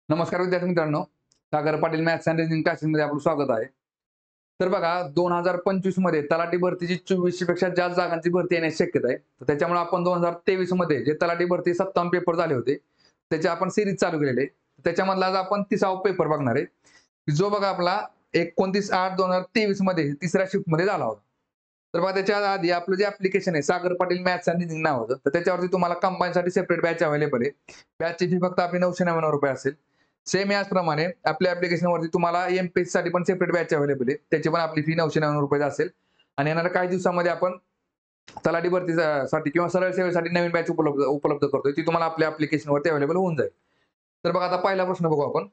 नमस्कार विद्यार्थी मित्रांनो, Sagar Patil maths and reasoning क्लासेसमध्ये आपलं स्वागत आहे. तर बघा 2025 मध्ये तलाठी भरतीची 2400 पेक्षा जास्त जागांची भरती येण्याची शक्यता आहे. तर त्याच्यामुळे आपण 2023 मध्ये जे तलाठी भरती 57 पेपर झाले होते त्याचे आपण सिरीज चालू केलेले. त्याच्यामधला आज आपण 30वा पेपर बघणार आहे, जो बघा आपला 29/8/2023 मध्ये तिसऱ्या शिफ्ट मध्ये झाला होता. तर बघा त्याच्या आधी आपलं जे ऍप्लिकेशन आहे Sagar Patil maths and reasoning नावाचं, तर त्याच्यावरती तुम्हाला कंबाईनसाठी सेपरेट बॅच अवेलेबल आहे. बॅचची फी फक्त आपली 999 रुपये असेल. सेम याचप्रमाणे आपल्या ऍप्लिकेशनवरती तुम्हाला एमपीएससी साठी पण सेपरेट बॅच अवेलेबल आहे. त्याची पण आपली फी 999 रुपये असेल. आणि येणाऱ्या काही दिवसामध्ये आपण तलाठी भरतीसाठी किंवा सरळ सेवेसाठी नवीन बॅच उपलब्ध करतोय. ती तुम्हाला आपल्या ऍप्लिकेशनवरती अवेलेबल होऊन जाईल. तर बघा आता पहिला प्रश्न बघू आपण.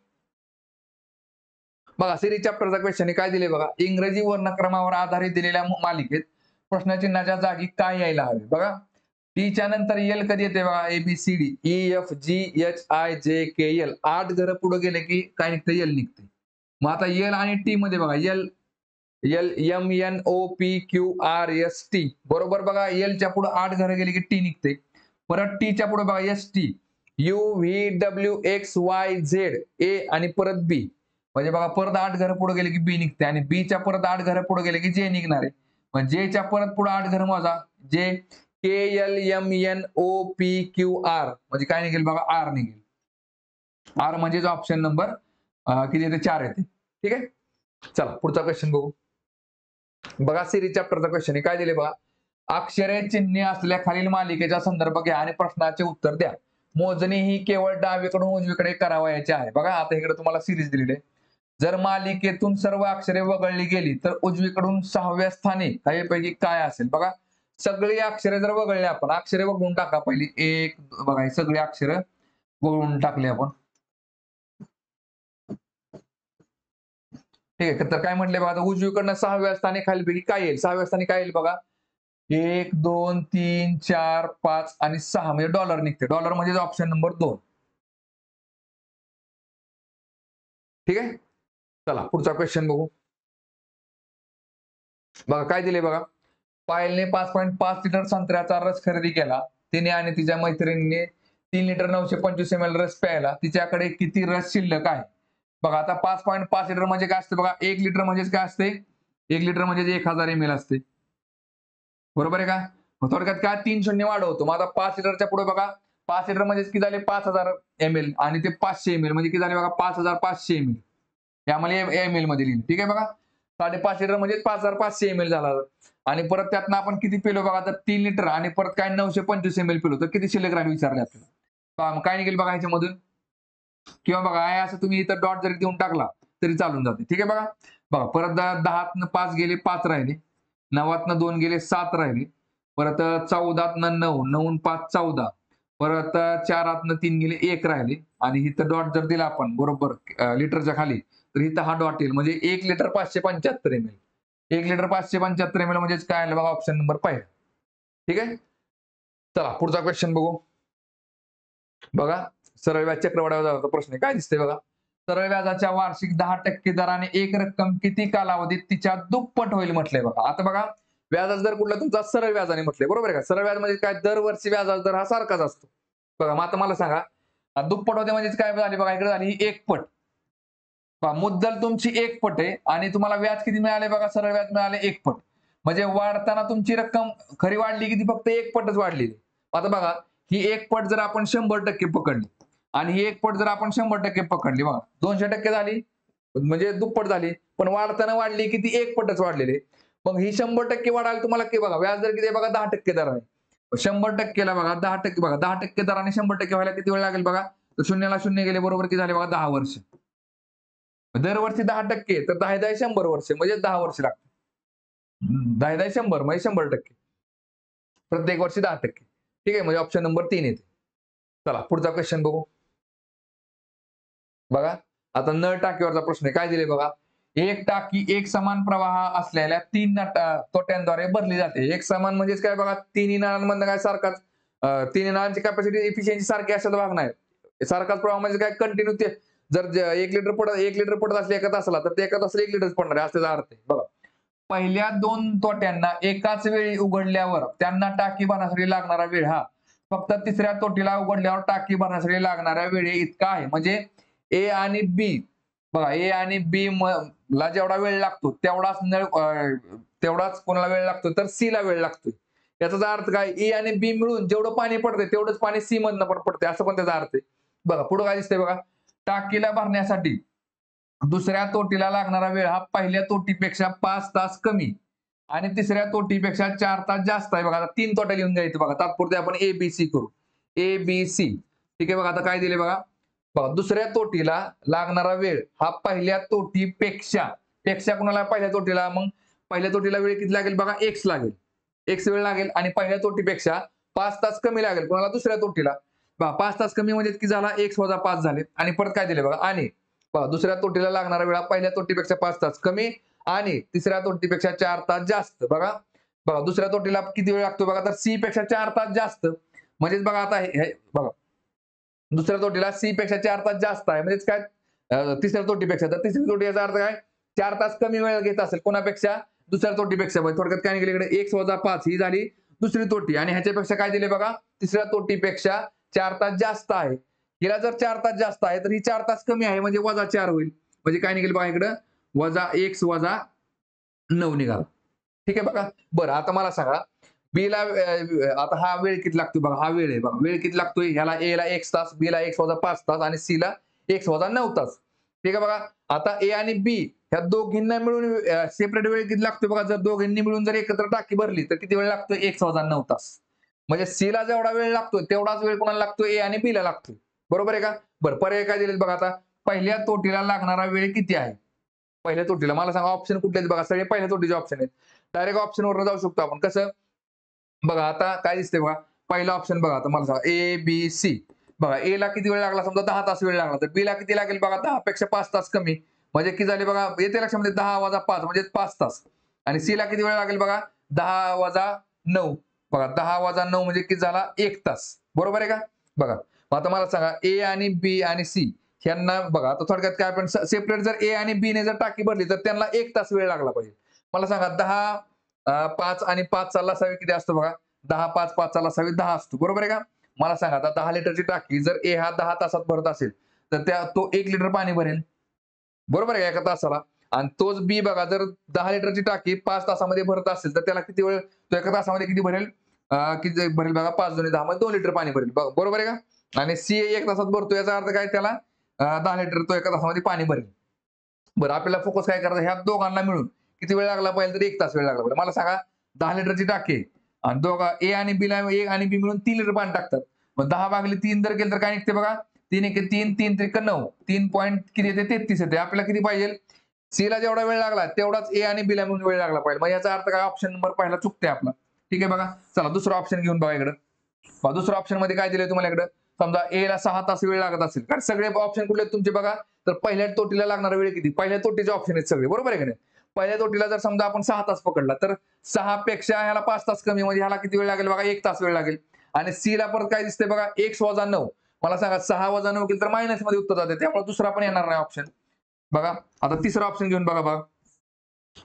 बघा सिरीज चॅप्टरचा क्वेश्चन काय दिले बघा. इंग्रजी वर्णक्रमावर आधारित दिलेल्या मालिकेत प्रश्नचिन्हाच्या जागी काय यायला हवे. बघा टीच्या नंतर एल कधी येते बघा. ABCD EFGHIJKL 8 घरं पुढे गेले की काय निघतं, एल निघते. मग आता एल आणि टी मध्ये बघा एल एल MNOPQRST बरोबर. बघा एलच्या पुढे 8 घरं गेली की टी निघते. परत टीच्या पुढे बघा ST UVWXYZ A आणि परत बी, म्हणजे बघा परत 8 घरं पुढे गेले की बी निघते. आणि बीच्या परत 8 घरं पुढे गेले की जे निघणार आहे. मग जेच्या परत पुढे 8 घरं मोजा. जे KLMNOPQR म्हणजे काय निघेल बघा, आर निघेल. आर म्हणजे ऑप्शन नंबर किती येते, 4 येते. ठीक आहे. चला पुढचा क्वेश्चन बघू. बघा सिरीज चॅप्टरचा क्वेश्चन आहे काय दिले बघा. अक्षरे चिन्हे असलेल्या खालील मालिकेचा संदर्भ घ्या आणि प्रश्नाचे उत्तर द्या. मोजणी ही केवळ डावीकडून उजवीकडे करावयाची आहे. बघा आता इकडे तुम्हाला सिरीज दिलेली आहे. जर मालिकेतून सर्व अक्षरे वगळली गेली तर उजवीकडून 6व्या स्थानी काहीपैकी काय असेल. बघा सगळी अक्षरे जर वगळली, आपण अक्षरे वगळून टाका पहिली. एक बघा ही सगळी अक्षरे वगळून टाकली आपण. ठीक आहे. तर काय म्हटले बघा, आता उजवीकडनं 6व्या स्थानी खालीपैकी काय येईल. 6व्या स्थानी काय येईल बघा. 1 2 3 4 5 आणि 6 म्हणजे डॉलर निघते. डॉलर म्हणजे ऑप्शन नंबर 2. ठीक आहे. चला पुढचा क्वेश्चन बघू. बघा काय दिले बघा. पायलने 5.5 लिटर संत्र्याचा रस खरेदी केला. तिने आणि तिच्या मैत्रिणीने 3 लिटर 925 ml रस प्यायला. तिच्याकडे किती रस शिल्लक आहे. बघा आता 5.5 लिटर म्हणजे काय असते बघा. 1 लिटर म्हणजे काय असते. 1 लिटर म्हणजे 1000 ml असते. बरोबर आहे का. मग थोडक्यात काय 3 शून्य वाढवतो. मग आता 5 लिटरच्या पुढे बघा 5 लिटर म्हणजे किती झाले 5000 ml आणि ते 500 ml म्हणजे किती झाले बघा 5500 ml. यामध्ये ml मध्ये लिहिले. ठीक आहे बघा. 5.5 लिटर म्हणजे 5500 ml झाला. आणि परत त्यातनं आपण किती पिलो बघा. तर 3 लिटर आणि परत काय 925 ml पिलो तर किती शिल्लक राहील विचारले आपल्याला. काय निघेल बघा ह्याच्यामधून. किंवा बघा आहे असं तुम्ही इथं डॉट जरी देऊन टाकला तरी चालून जाते. ठीक आहे बघा. बघा परत 10तनं 5 गेले 5 राहिले. 9तनं 2 गेले 7 राहिले. परत 14तनं 9 9 5 14. परत 4तनं 3 गेले 1 राहिले. आणि इथं डॉट जर दिला आपण बरोबर लिटरच्या खाली तर इथं हा डॉट येईल. म्हणजे 1 लिटर 575 ml. 1 लिटर 575 ml म्हणजे काय आलं बघा ऑप्शन नंबर पहिला. ठीक आहे. चला पुढचा क्वेश्चन बघू. बघा सरळ व्याज चक्रवाढीचा प्रश्न काय दिसतंय बघा. सरळ व्याजाच्या वार्षिक 10% दराने एक रक्कम किती कालावधीत तिच्या दुप्पट होईल म्हटलंय बघा. आता बघा व्याजाचा दर कुठला तुमचा सरळ व्याजाने म्हटलंय बरोबर आहे का. सरळ व्याज म्हणजे काय, दरवर्षी व्याजाचा दर हा सारखाच असतो. बघा मग आता मला सांगा दुप्पट होते म्हणजे काय झाली बघा. इकडे झाली 1 पट. मुद्दल तुमची 1 पट आहे आणि तुम्हाला व्याज किती मिळाले बघा. सरळ व्याज मिळाले 1 पट. म्हणजे वाढताना तुमची रक्कम खरी वाढली किती, फक्त 1 पटच वाढली. आता बघा ही 1 पट जर आपण 100% पकडली आणि ही 1 पट जर आपण 100% पकडली बघा 200% झाली म्हणजे दुप्पट झाली. पण वाढताना वाढली किती, 1 पटच वाढलेली. मग ही 100% वाढायला तुम्हाला किती बघा व्याज दर किती बघा 10% दर आहे. 100%ला बघा 10% बघा 10% दराने 100% व्हायला किती वेळ लागेल बघा. तर शून्याला शून्य गेले बरोबर किती झाले बघा 10 वर्ष. दरवर्षी 10% तर 10 10 100 वर्ष म्हणजे 10 वर्ष लागतात. 10 10 100 म्हणजे 100%. प्रत्येक वर्षी 10%. ठीक आहे. म्हणजे ऑप्शन नंबर 3 येते. चला पुढचा क्वेश्चन बघू. बघा आता नळ टाकीवरचा प्रश्न आहे काय दिले बघा. एक टाकी एक समान प्रवाह असलेल्या 3 तोट्यांद्वारे भरली जाते. एक समान म्हणजेच काय बघा. तिन्ही नळांमधनं काय सारखाच तिन्ही नळांची कॅपॅसिटी एफिशियन्सी सारखी अशाचा भाग नाही. सारखाच प्रवाह म्हणजे काय कंटिन्यू ते जर 1 लिटर पडत असले एका तासाला तर ते एका तासाला 1 लिटर पडणार आहे असा अर्थ आहे. बघा पहिल्या 2 तोट्यांना एकाच वेळी उघडल्यावर त्यांना टाकी भरण्यासाठी लागणारा वेळ हा फक्त तिसऱ्या तोटीला उघडल्यावर टाकी भरण्यासाठी लागणाऱ्या वेळे इतका आहे. म्हणजे ए आणि बी, बघा ए आणि बी ला जेवढा वेळ लागतो तेवढाच कोणाला वेळ लागतो तर सी ला वेळ लागतो. याचा अर्थ काय, ए आणि बी मिळून जेवढं पाणी पडतंय तेवढंच पाणी सी मधनं पण पडतंय, असं पण त्याचा अर्थ आहे. बघा पुढे काय दिसतंय बघा, टाकीला भरण्यासाठी दुसऱ्या तोटीला लागणारा वेळ हा पहिल्या तोटीपेक्षा 5 तास कमी आणि तिसऱ्या तोटीपेक्षा 4 तास जास्त आहे. बघा आता 3 तोट्या लिहून घ्यायचं. बघा तात्पुरते आपण ए बी सी करू. ए बी सी, ठीक आहे. बघा आता काय दिले बघा, बघा दुसऱ्या तोटीला लागणारा वेळ हा पहिल्या तोटीपेक्षा, पेक्षा कुणाला पहिल्या तोटीला, मग पहिल्या तोटीला वेळ किती लागेल बघा, एक्स लागेल, एक्स वेळ लागेल आणि पहिल्या तोटीपेक्षा 5 तास कमी लागेल कोणाला, दुसऱ्या तोटीला. बघा 5 तास कमी म्हणजे किती झाला, एक्स वजा 5 झाले. आणि परत काय दिले बघा, आणि बघा दुसऱ्या तोटीला लागणारा वेळ पहिल्या तोटीपेक्षा 5 तास कमी आणि तिसऱ्या तोटीपेक्षा 4 तास जास्त. बघा बघा दुसऱ्या तोटीला किती वेळ लागतो बघा, तर सी पेक्षा 4 तास जास्त. म्हणजेच बघा आता हे बघा दुसऱ्या तोटीला सी पेक्षा 4 तास जास्त आहे, म्हणजेच काय तिसऱ्या तोटीपेक्षा, तर तिसऱ्या तोटीचा अर्थ काय, 4 तास कमी वेळ घेत असेल कोणापेक्षा, दुसऱ्या तोटीपेक्षा. थोडक्यात काय निघाले इकडे, एक्स वजा 5 ही झाली दुसरी तोटी आणि ह्याच्यापेक्षा काय दिले बघा, तिसऱ्या तोटीपेक्षा 4 तास जास्त आहे. हिला जर 4 तास जास्त आहे तर ही 4 तास कमी आहे, म्हणजे वजा 4 होईल. म्हणजे काय निघेल बघा इकडं, वजा एक्स वजा 9 निघाला. ठीक आहे बघा. बरं आता मला सांगा, बी ला आता हा वेळ किती लागतो बघा, हा वेळ आहे बघा, वेळ किती लागतोय, ह्याला ए ला 1 तास, बी ला 1 वजा 5 तास आणि सी ला 1 वजा 9 तास. ठीक आहे बघा. आता ए आणि बी ह्या दोघींना मिळून सेपरेट वेळ किती लागतोय बघा, जर दोघींनी मिळून जर एकत्र टाकी भरली तर किती वेळ लागतोय, 1 वजा 9 तास. म्हणजे सी ला जेवढा वेळ लागतोय तेवढाच वेळ कोणाला लागतोय, ए आणि बी ला लागतोय. बरोबर आहे का. बरं पर्याय काय दिलेत बघा, आता पहिल्या तोटीला लागणारा वेळ किती आहे, पहिल्या तोटीला मला सांगा ऑप्शन कुठले आहेत बघा, सगळे पहिल्या तोटीचे ऑप्शन आहेत. डायरेक्ट ऑप्शन वर जाऊ शकतो आपण, कसं बघा आता काय दिसतंय बघा, पहिला ऑप्शन बघा, आता मला सांगा ए बी सी. बघा ए ला किती वेळ लागला, समजा 10 तास वेळ लागला, तर बी ला किती लागेल बघा, 10 पेक्षा 5 तास कमी, म्हणजे किती झाले बघा, येते लक्षामध्ये 10 वजा 5 म्हणजे 5 तास. आणि सी ला किती वेळ लागेल बघा, 10 वजा 9. बघा 10 वजा 9 म्हणजे किती झाला, 1 तास. बरोबर आहे का. बघा आता मला सांगा, ए आणि बी आणि सी ह्यांना बघा, आता थोडक्यात काय आपण सेपरेट जर ए आणि बी ने जर टाकी भरली तर त्यांना 1 तास वेळ लागला पाहिजे. मला सांगा 10 5 आणि 5 चा लसावी किती असतो बघा, 10 5 5 चा लसावी 10 असतो. बरोबर आहे का. मला सांगा आता 10 लिटरची टाकी जर ए हा 10 तासात भरत असेल तर तो 1 लिटर पाणी भरेल. बरोबर आहे का, एका तासाला. आणि तोच बी बघा, जर 10 लिटरची टाकी 5 तासामध्ये भरत असेल तर त्याला किती वेळ, तो एका तासामध्ये किती भरेल, किती भरेल बघा, 5 दुणे 10 मध्ये 2 लिटर पाणी भरेल. बरोबर आहे का. आणि सी 1 तासात भरतो, याचा अर्थ काय, त्याला 10 लिटर तो एका तासामध्ये पाणी भरेल. बरं आपल्याला फोकस काय करायचं, ह्या दोघांना मिळून किती वेळ लागला पाहिजे, तर 1 तास वेळ लागला पाहिजे. मला सांगा 10 लिटरची टाकी आहे आणि दोघा ए आणि बी ला, ए आणि बी मिळून 3 लिटर पाणी टाकतात. मग 10 भागले 3 जर केलं तर काय निघते बघा, 3 1 3, 3 त्रिक 9, 3 पॉईंट किती येते, 33 येते. आपल्याला किती पाहिजे, सी ला जेवढा वेळ लागला तेवढाच ए आणि बी ला मिळून वेळ लागला पाहिजे. मग याचा अर्थ काय, ऑप्शन नंबर पहिला चुकते आपला. ठीक आहे बघा. चला दुसरा ऑप्शन घेऊन बघा इकडं. दुसऱ्या ऑप्शन मध्ये काय दिलंय तुम्हाला इकडं, समजा ए ला 6 तास वेळ लागत असेल, कारण सगळे ऑप्शन कुठले तुमचे बघा, तर पहिल्या तोटीला लागणारा वेळ किती, पहिल्या तोटीचे ऑप्शन आहेत सगळे. बरोबर आहे का नाही. पहिल्या तोटीला जर समजा आपण 6 तास पकडला तर 6 पेक्षा ह्याला 5 तास कमी, म्हणजे ह्याला किती वेळ लागेल बघा, 1 तास वेळ लागेल. आणि सी ला परत काय दिसतंय बघा, 1 वजा 9. मला सांगा 6 वजा 9 केलं तर मायनस मध्ये उत्तर जाते, त्यामुळे दुसरा पण येणार नाही ऑप्शन. बघा आता तिसरा ऑप्शन घेऊन बघा.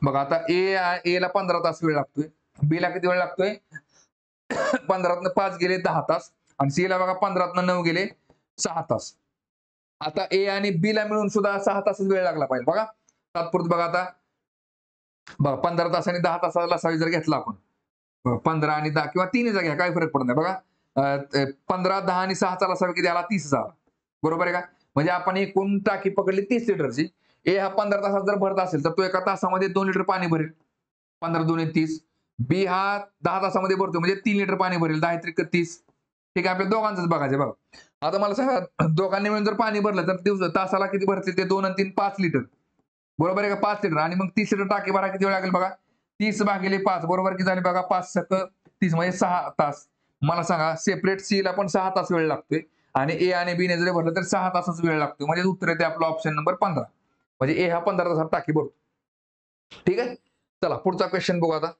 बघा आता ए ला 15 तास वेळ लागतोय, बी ला किती वेळ लागतोय, 15 5 गेले 10 तास आणि सी ला बघा 15 9 गेले 6 तास. आता ए आणि बी ला मिळून सुद्धा 6 तासच वेळ लागला पाहिजे. बघा तात्पुरत बघा, आता बघा 15 तास आणि 10 तासाला लसावी जर घेतला आपण, 15 आणि 10 किंवा 3 घ्या, काय फरक पडत नाही. बघा 15 10 आणि 6 चा लसावी किती आला, 30 झाला. बरोबर आहे का. म्हणजे आपण एकूण टाकी पकडली 30 लिटरची. ए हा 15 तासात जर भरत असेल तर तो एका तासामध्ये 2 लिटर पाणी भरेल, 15 दुणे 30. बी हा 10 तासामध्ये भरतो म्हणजे 3 लिटर पाणी भरेल, 10 त्रिक 30. ठीक आहे, आपल्या दोघांचंच बघायचं बघा. आता मला सांगा दोघांनी मिळून जर पाणी भरलं तर तासाला किती भरतील, ते 2 आणि 3 5 लिटर. बरोबर आहे का, 5 लिटर. आणि मग 30 लिटर टाकी भरा किती वेळ लागेल बघा, 30 भागिले 5 बरोबर किती झाले बघा, 5 सक 30 म्हणजे 6 तास. मला सांगा सेपरेट सी ला पण 6 तास वेळ लागतोय आणि ए आणि बी ने जरी भरलं तर 6 तासच वेळ लागतोय, म्हणजे उत्तर येते आपलं ऑप्शन नंबर 15. म्हणजे ए हा 15 तासात टाकी भरतो. ठीक आहे. चला पुढचा क्वेश्चन बघू आता.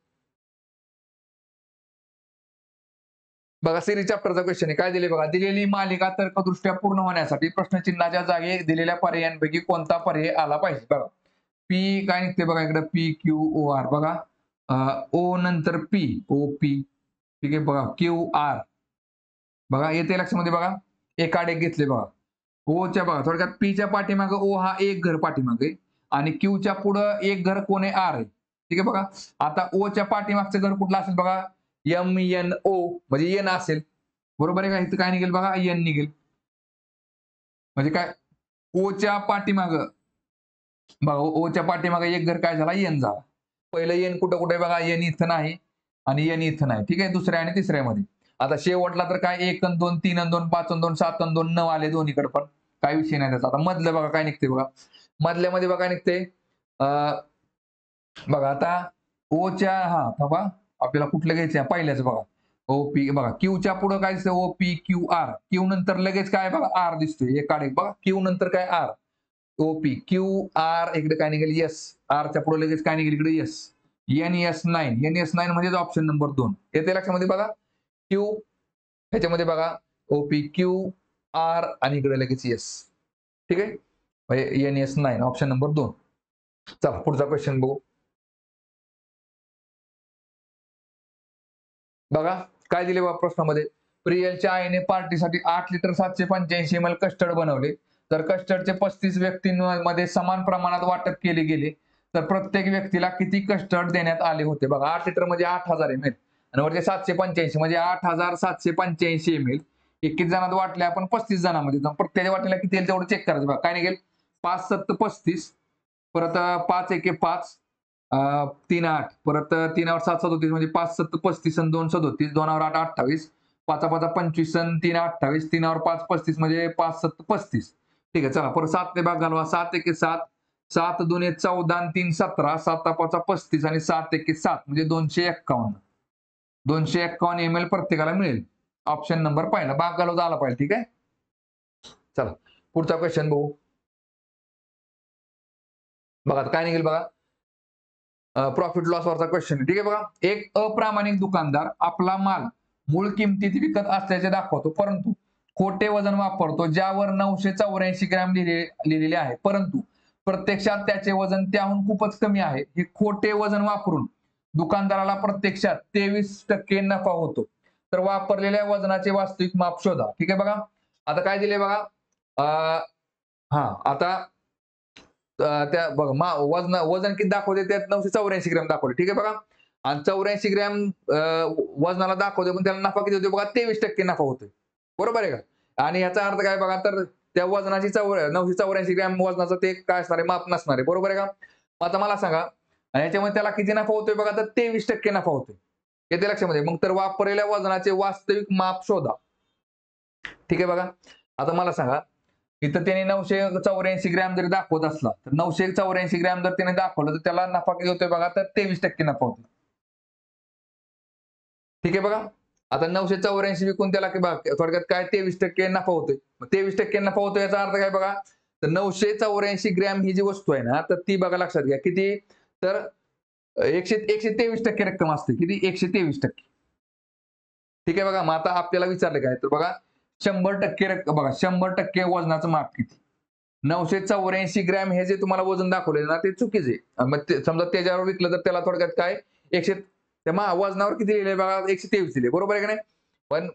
बघा सिरीज चॅप्टरचा क्वेश्चन आहे, काय दिले बघा, दिलेली मालिका तर्कदृष्ट्या पूर्ण होण्यासाठी प्रश्नचिन्हाच्या जागी दिलेल्या पर्यायांपैकी कोणता पर्याय आला पाहिजे. बघा पी काय निघते बघा इकडे, पी क्यू ओ आर. बघा ओ नंतर पी ओ पी. ठीक आहे बघा, क्यू आर. बघा येते लक्षामध्ये बघा, एक आड एक घेतले बघा, ओच्या बघा थोडक्यात पीच्या पाठीमागे ओ हा एक घर पाठीमागे आणि क्यूच्या पुढं एक घर कोण आहे आर आहे. ठीक आहे बघा. आता ओच्या पाठीमागचं घर कुठलं असेल बघा एम एन ओ म्हणजे एन असेल. बरोबर आहे का? इथं काय निघेल बघा एन निघेल. म्हणजे काय ओच्या पाठीमाग बघा ओच्या पाठीमागे एक घर काय झाला एन झाला. पहिलं एन कुठं कुठे बघा एन इथं नाही आणि एन इथं नाही. ठीक आहे दुसऱ्या आणि तिसऱ्यामध्ये. आता शेवटला तर काय 1 अन् 2 3 अन् 2 5 अन् 2 7 अन् 2 9 आले दोन्हीकडे पण. काय विषय नाही त्याचा. आता मधलं बघा काय निघते बघा. मधल्यामध्ये बघा निघते बघा आता ओच्या थांबा आपल्याला कुठलं घ्यायचं पहिल्याच बघा. ओपी बघा क्यूच्या पुढे काय दिसतं ओपी क्यू आर. क्यू नंतर लगेच काय बघा आर दिसतोय. एक काढ बघा क्यू नंतर काय आर. ओपी क्यू आर इकडे काय निघेल एस. आरच्या पुढे लगेच काय निघेल इकडे एस. NS9 NS9 म्हणजे ऑप्शन नंबर 2 येते लक्षामध्ये बघा. क्यू ह्याच्यामध्ये बघा ओपी क्यू आर आणि इकडे लगेच एस. ठीक आहे म्हणजे NS9 ऑप्शन नंबर 2. चला पुढचा क्वेश्चन बघू. बघा काय दिले बा प्रश्नामध्ये. प्रियलच्या आईने पार्टीसाठी 8 लिटर 785 ml कस्टर्ड बनवले. तर कस्टर्डचे 35 व्यक्तींमध्ये समान प्रमाणात वाटप केले गेले तर प्रत्येक व्यक्तीला किती कस्टर्ड देण्यात आले होते. बघा 8 लिटर म्हणजे 8000 ml आणि वरचे 785 म्हणजे 8785 ml. किती जणांत वाटले आपण 35 जणांमध्ये. प्रत्येक वाटेला किती येईल तेवढं चेक करायचं. बघा काय निघेल 5 7 35 परत 5 1 5 3 8 परत 3 वर 7 37 म्हणजे 5 7 35 आणि 2 37 2 वर 8 28 5 5 25 आणि 3 28 3 वर 5 35 म्हणजे 5 7 35. ठीक आहे चला परत 7 ने भाग घालवा 7 1 7 7 2 14 आणि 3 17 7 5 35 आणि 7 1 7 म्हणजे 251 251 ml प्रत्येकाला मिळेल. ऑप्शन नंबर पहिला भाग घालवता आला पाहिजे. ठीक आहे चला पुढचा क्वेश्चन बघू. बघा काय निघेल बघा प्रॉफिट लॉस वरचा क्वेश्चन. ठीक आहे बघा. एक अप्रामाणिक दुकानदार आपला माल मूळ किमतीत विकत असल्याचे दाखवतो परंतु खोटे वजन वापरतो ज्यावर 984 ग्रॅम लिहिलेले आहे परंतु प्रत्यक्षात त्याचे वजन त्याहून खूपच कमी आहे. हे खोटे वजन वापरून दुकानदाराला प्रत्यक्षात 23% नफा होतो. तर वापरलेल्या वजनाचे वास्तविक माप शोधा. ठीक आहे बघा. आता काय दिले बघा आता त्या बघा वजन किती दाखवते त्यात 984 ग्रॅम दाखवले. ठीक आहे बघा. आणि 84 ग्रॅम वजनाला दाखवते पण त्याला नफा किती होतो बघा 23% नफा होतोय. बरोबर आहे का. आणि याचा अर्थ काय बघा तर त्या वजनाची 984 ग्रॅम वजनाचं ते काय असणार आहे माप नसणार आहे. बरोबर आहे का. आता मला सांगा याच्यामध्ये त्याला किती नफा होतोय बघा तर 23% नफा होतोय. येते लक्षामध्ये. मग तर वापरलेल्या वजनाचे वास्तविक माप शोधा. ठीक आहे बघा. आता मला सांगा इथं त्याने 984 ग्रॅम जरी दाखवत असला तर 984 ग्रॅम जर त्याने दाखवलं तर त्याला नफा किती होतोय बघा तर 23% नफा होतो. ठीक आहे बघा. आता 984 विकून त्याला थोडक्यात काय 23% नफा होतोय. 23% नफा होतोय याचा अर्थ काय बघा तर 984 ग्रॅम ही जी वस्तू आहे ना तर ती बघा लक्षात घ्या किती तर 123% रक्कम असते. किती 123%. ठीक आहे बघा. मग आता आपल्याला विचारलं काय तर बघा 100% रक्कम बघा 100% वजनाचं माप किती. 984 ग्रॅम हे जे तुम्हाला वजन दाखवले ना ते चुकीचे. मग समजा त्याच्यावर विकलं तर त्याला थोडक्यात काय 100 त्या वजनावर किती लिहिले बघा 123 दिले. बरोबर आहे का नाही. पण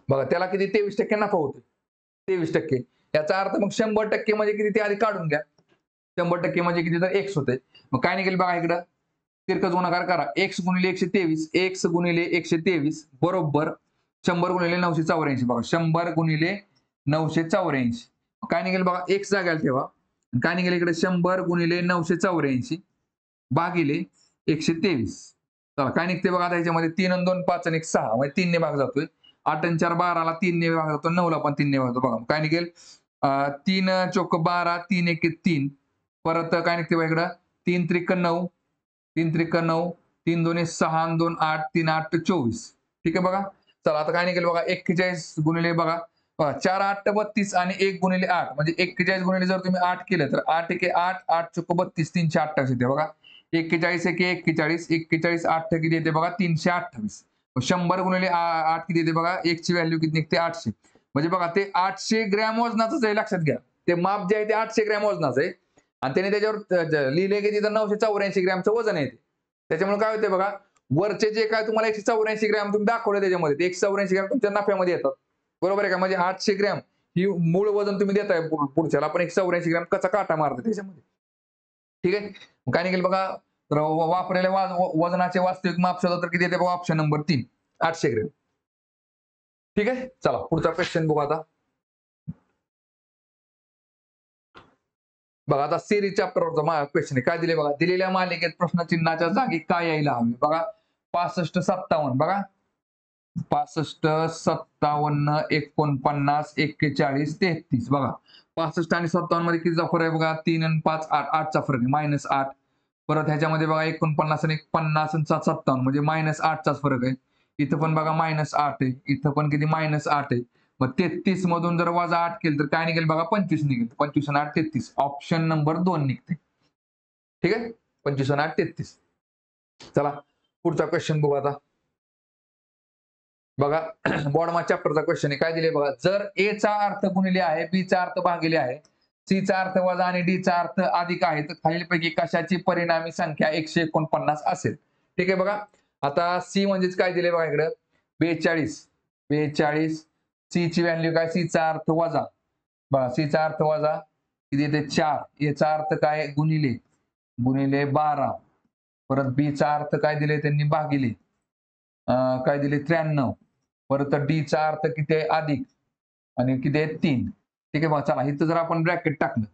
बघा त्याला किती 23% नफा होतो. 23% याचा अर्थ मग 100% म्हणजे किती ते आधी काढून घ्या. 100% म्हणजे किती तर x होते. मग काय निघेल बघा इकडं तिरकस गुणाकार करा. x गुणिले 123 x गुणिले 123 बरोबर 100 गुणिले 984 बघा 100 गुणिले 984 काय निघेल बघा x जाग्याला ठेवा. काय निघेल इकडे 100 गुणिले 984 भागिले 123. चला काय निघते बघा आता याच्यामध्ये 3 आणि 2 5 आणि 1 6 म्हणजे 3 ने भाग जातोय. 8 आणि 4 12 ला 3 ने भाग जातो. 9 ला पण 3 ने भाग जातो. बघा काय निघेल 3 चोक 12 3 1 3 परत काय निघते बघा इकडं 3 त्रिक 9 3 त्रिक 9 3 2 6 आणि 2 8 3 8 24. ठीक आहे बघा. चला आता काय निघेल बघा 41 गुणिले बघा 4 8 32 आणि 1 गुणिले 8 म्हणजे 41 गुणिले जर तुम्ही 8 केलं तर 8 1 8 8 चोक 32 328 येते बघा. 41 1 41 41 8 किती येते बघा 328. 100 गुणिले 8 किती येते बघा 1 ची व्हॅल्यू किती निघते 800. म्हणजे बघा ते 800 ग्रॅम वजनाचं आहे लक्षात घ्या. ते माप जे आहे ते 800 ग्रॅम वजनाचं आहे आणि त्याने त्याच्यावर लिहिले की तिथं 984 ग्रॅमचं वजन आहे. त्याच्यामुळे काय होते बघा वरचे जे काय तुम्हाला 184 ग्रॅम तुम्ही दाखवले त्याच्यामध्ये ते 184 ग्रॅम तुमच्या नफ्यामध्ये येतात. बरोबर आहे का. म्हणजे 800 ग्रॅम ही मूळ वजन तुम्ही देताय पुढच्याला, पण एक 84 ग्रॅम कचा काटा मारता त्याच्यामध्ये. ठीक आहे. मग काय निघेल बघा, तर वापरलेल्या वजनाचे वास्तविक माप शोधा, तर किती येते बघा, ऑप्शन नंबर 3 800 ग्रॅम. ठीक आहे. चला पुढचा क्वेश्चन बघू आता. बघा आता सिरीज चॅप्टरवरचा क्वेश्चन आहे. काय दिले बघा, दिलेल्या मालिकेत प्रश्नचिन्हाच्या जागी काय यायला हवे. बघा 65 57 बघा, 65 57 49 41 33 बघा. 65 आणि 57 मध्ये कितीचा फरक आहे बघा, 3 आणि 5 8 8चा फरक आहे, -8. परत ह्याच्यामध्ये बघा 49 आणि 50 आणि 57 म्हणजे -8चाच फरक आहे. इथं पण बघा -8 आहे, इथं पण किती -8 आहे. मग 33 मधून जर वजा 8 केलं तर काय निघेल बघा, 25 निघेल. 25 आणि 8 33, ऑप्शन नंबर 2 निघते. ठीक आहे. 25 आणि 8 33. चला पुढचा क्वेश्चन बघू आता. बघा बॉडमा चॅप्टरचा क्वेश्चन आहे. काय दिले बघा, जर ए चा अर्थ गुणिले आहे, बी चा अर्थ भागिले आहे, सी चा अर्थ वजा आणि डी चा अर्थ अधिक आहे, तर खालीलपैकी कशाची परिणामी संख्या 149 असेल. ठीक आहे बघा. आता सी म्हणजेच काय दिले बघा इकडे, 42. सी ची व्हॅल्यू काय, सी चा अर्थ वजा बघा, सी चा अर्थ वजा किती येते 4. याचा अर्थ काय, गुणिले 12. परत बी चा अर्थ काय दिले त्यांनी, भागिले काय दिले 93. परत डी चा अर्थ किती आहे, अधिक, आणि किती आहे 3. ठीक आहे बघा. चला इथं जर आपण ब्रॅकेट टाकलं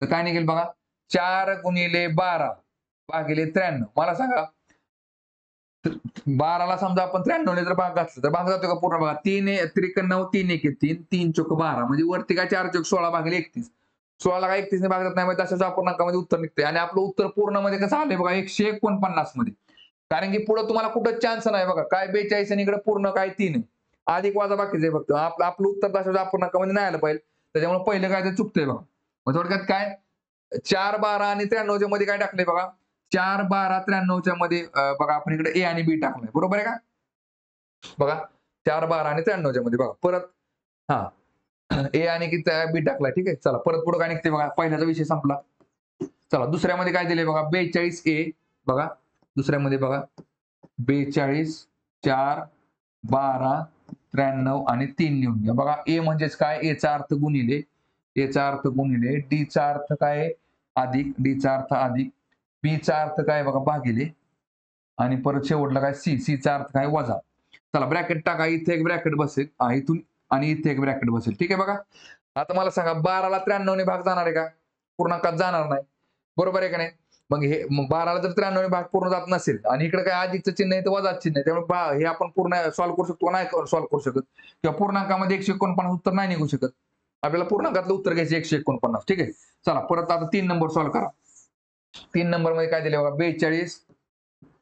तर काय निघेल बघा, 4 गुणिले 12 भागिले 93. मला सांगा 12ला समजा आपण 93 ने जर भाग घातला तर भाग जातो का पूर्ण बघा, 3 93 3 1 3 3 चोक 12 म्हणजे वरती काय 4 चोक 16 भागिले 31. 16ला काय 31 ने भाग जात नाही, म्हणजे तशाच अपूर्णांकामध्ये उत्तर निघते. आणि आपलं उत्तर पूर्ण मध्ये कसं आलंय बघा, 149 मध्ये. कारण की पुढे तुम्हाला कुठं चान्स नाही बघा, काय 42 आणि इकडे पूर्ण काय 3 आहे, अधिक वाजा बाकीचे फक्त. आपलं उत्तर तशाच अपूर्णांकामध्ये नाही आलं पाहिजे, त्याच्यामुळे पहिलं काय ते चुकतंय बघा. मग थोडक्यात काय, 4 12 आणि 93 मध्ये काय टाकले बघा, 4 12 93 मध्ये बघा आपण इकडे ए आणि बी टाकलंय, बरोबर आहे का. बघा 4 12 आणि 93 मध्ये बघा परत, हा ए आणि किती बी टाकलाय. ठीक आहे. चला परत पुढे काय निघते बघा, पहिल्याचा विषय संपला. चला दुसऱ्यामध्ये काय दिले बघा, 42 ए बघा, दुसऱ्यामध्ये बघा 42 4 12 93 आणि 3 लिहून घ्या. बघा ए म्हणजेच काय, ए चा अर्थ गुणिले, ए चा अर्थ गुणिले, डी चा अर्थ काय अधिक, डी चा अर्थ अधिक, बी चा अर्थ काय बघा भागिले, आणि परत शेवटला काय सी, सी चा अर्थ काय वजा. चला ब्रॅकेट टाका, इथे एक ब्रॅकेट बसेल, इथून आणि इथे एक ब्रॅकेट बसेल. ठीक आहे बघा. आता मला सांगा 12ला 93 ने भाग जाणार आहे का, पूर्णांकात जाणार नाही, बरोबर आहे का नाही. मग हे 12ला जर 93 ने भाग पूर्ण जात नसेल आणि इकडे काय अधिकचं चिन्ह आहे तर वजाचं चिन्ह आहे, त्यामुळे हे आपण पूर्ण सॉल्व्ह करू शकतो, नाही सॉल्व्ह करू शकत, किंवा पूर्णांकामध्ये 149 उत्तर नाही निघू शकत. आपल्याला पूर्णांकातलं उत्तर घ्यायचं 149. ठीक आहे. चला परत आता 3 नंबर सॉल्व्ह करा. 3 नंबर मध्ये काय दिले बघा,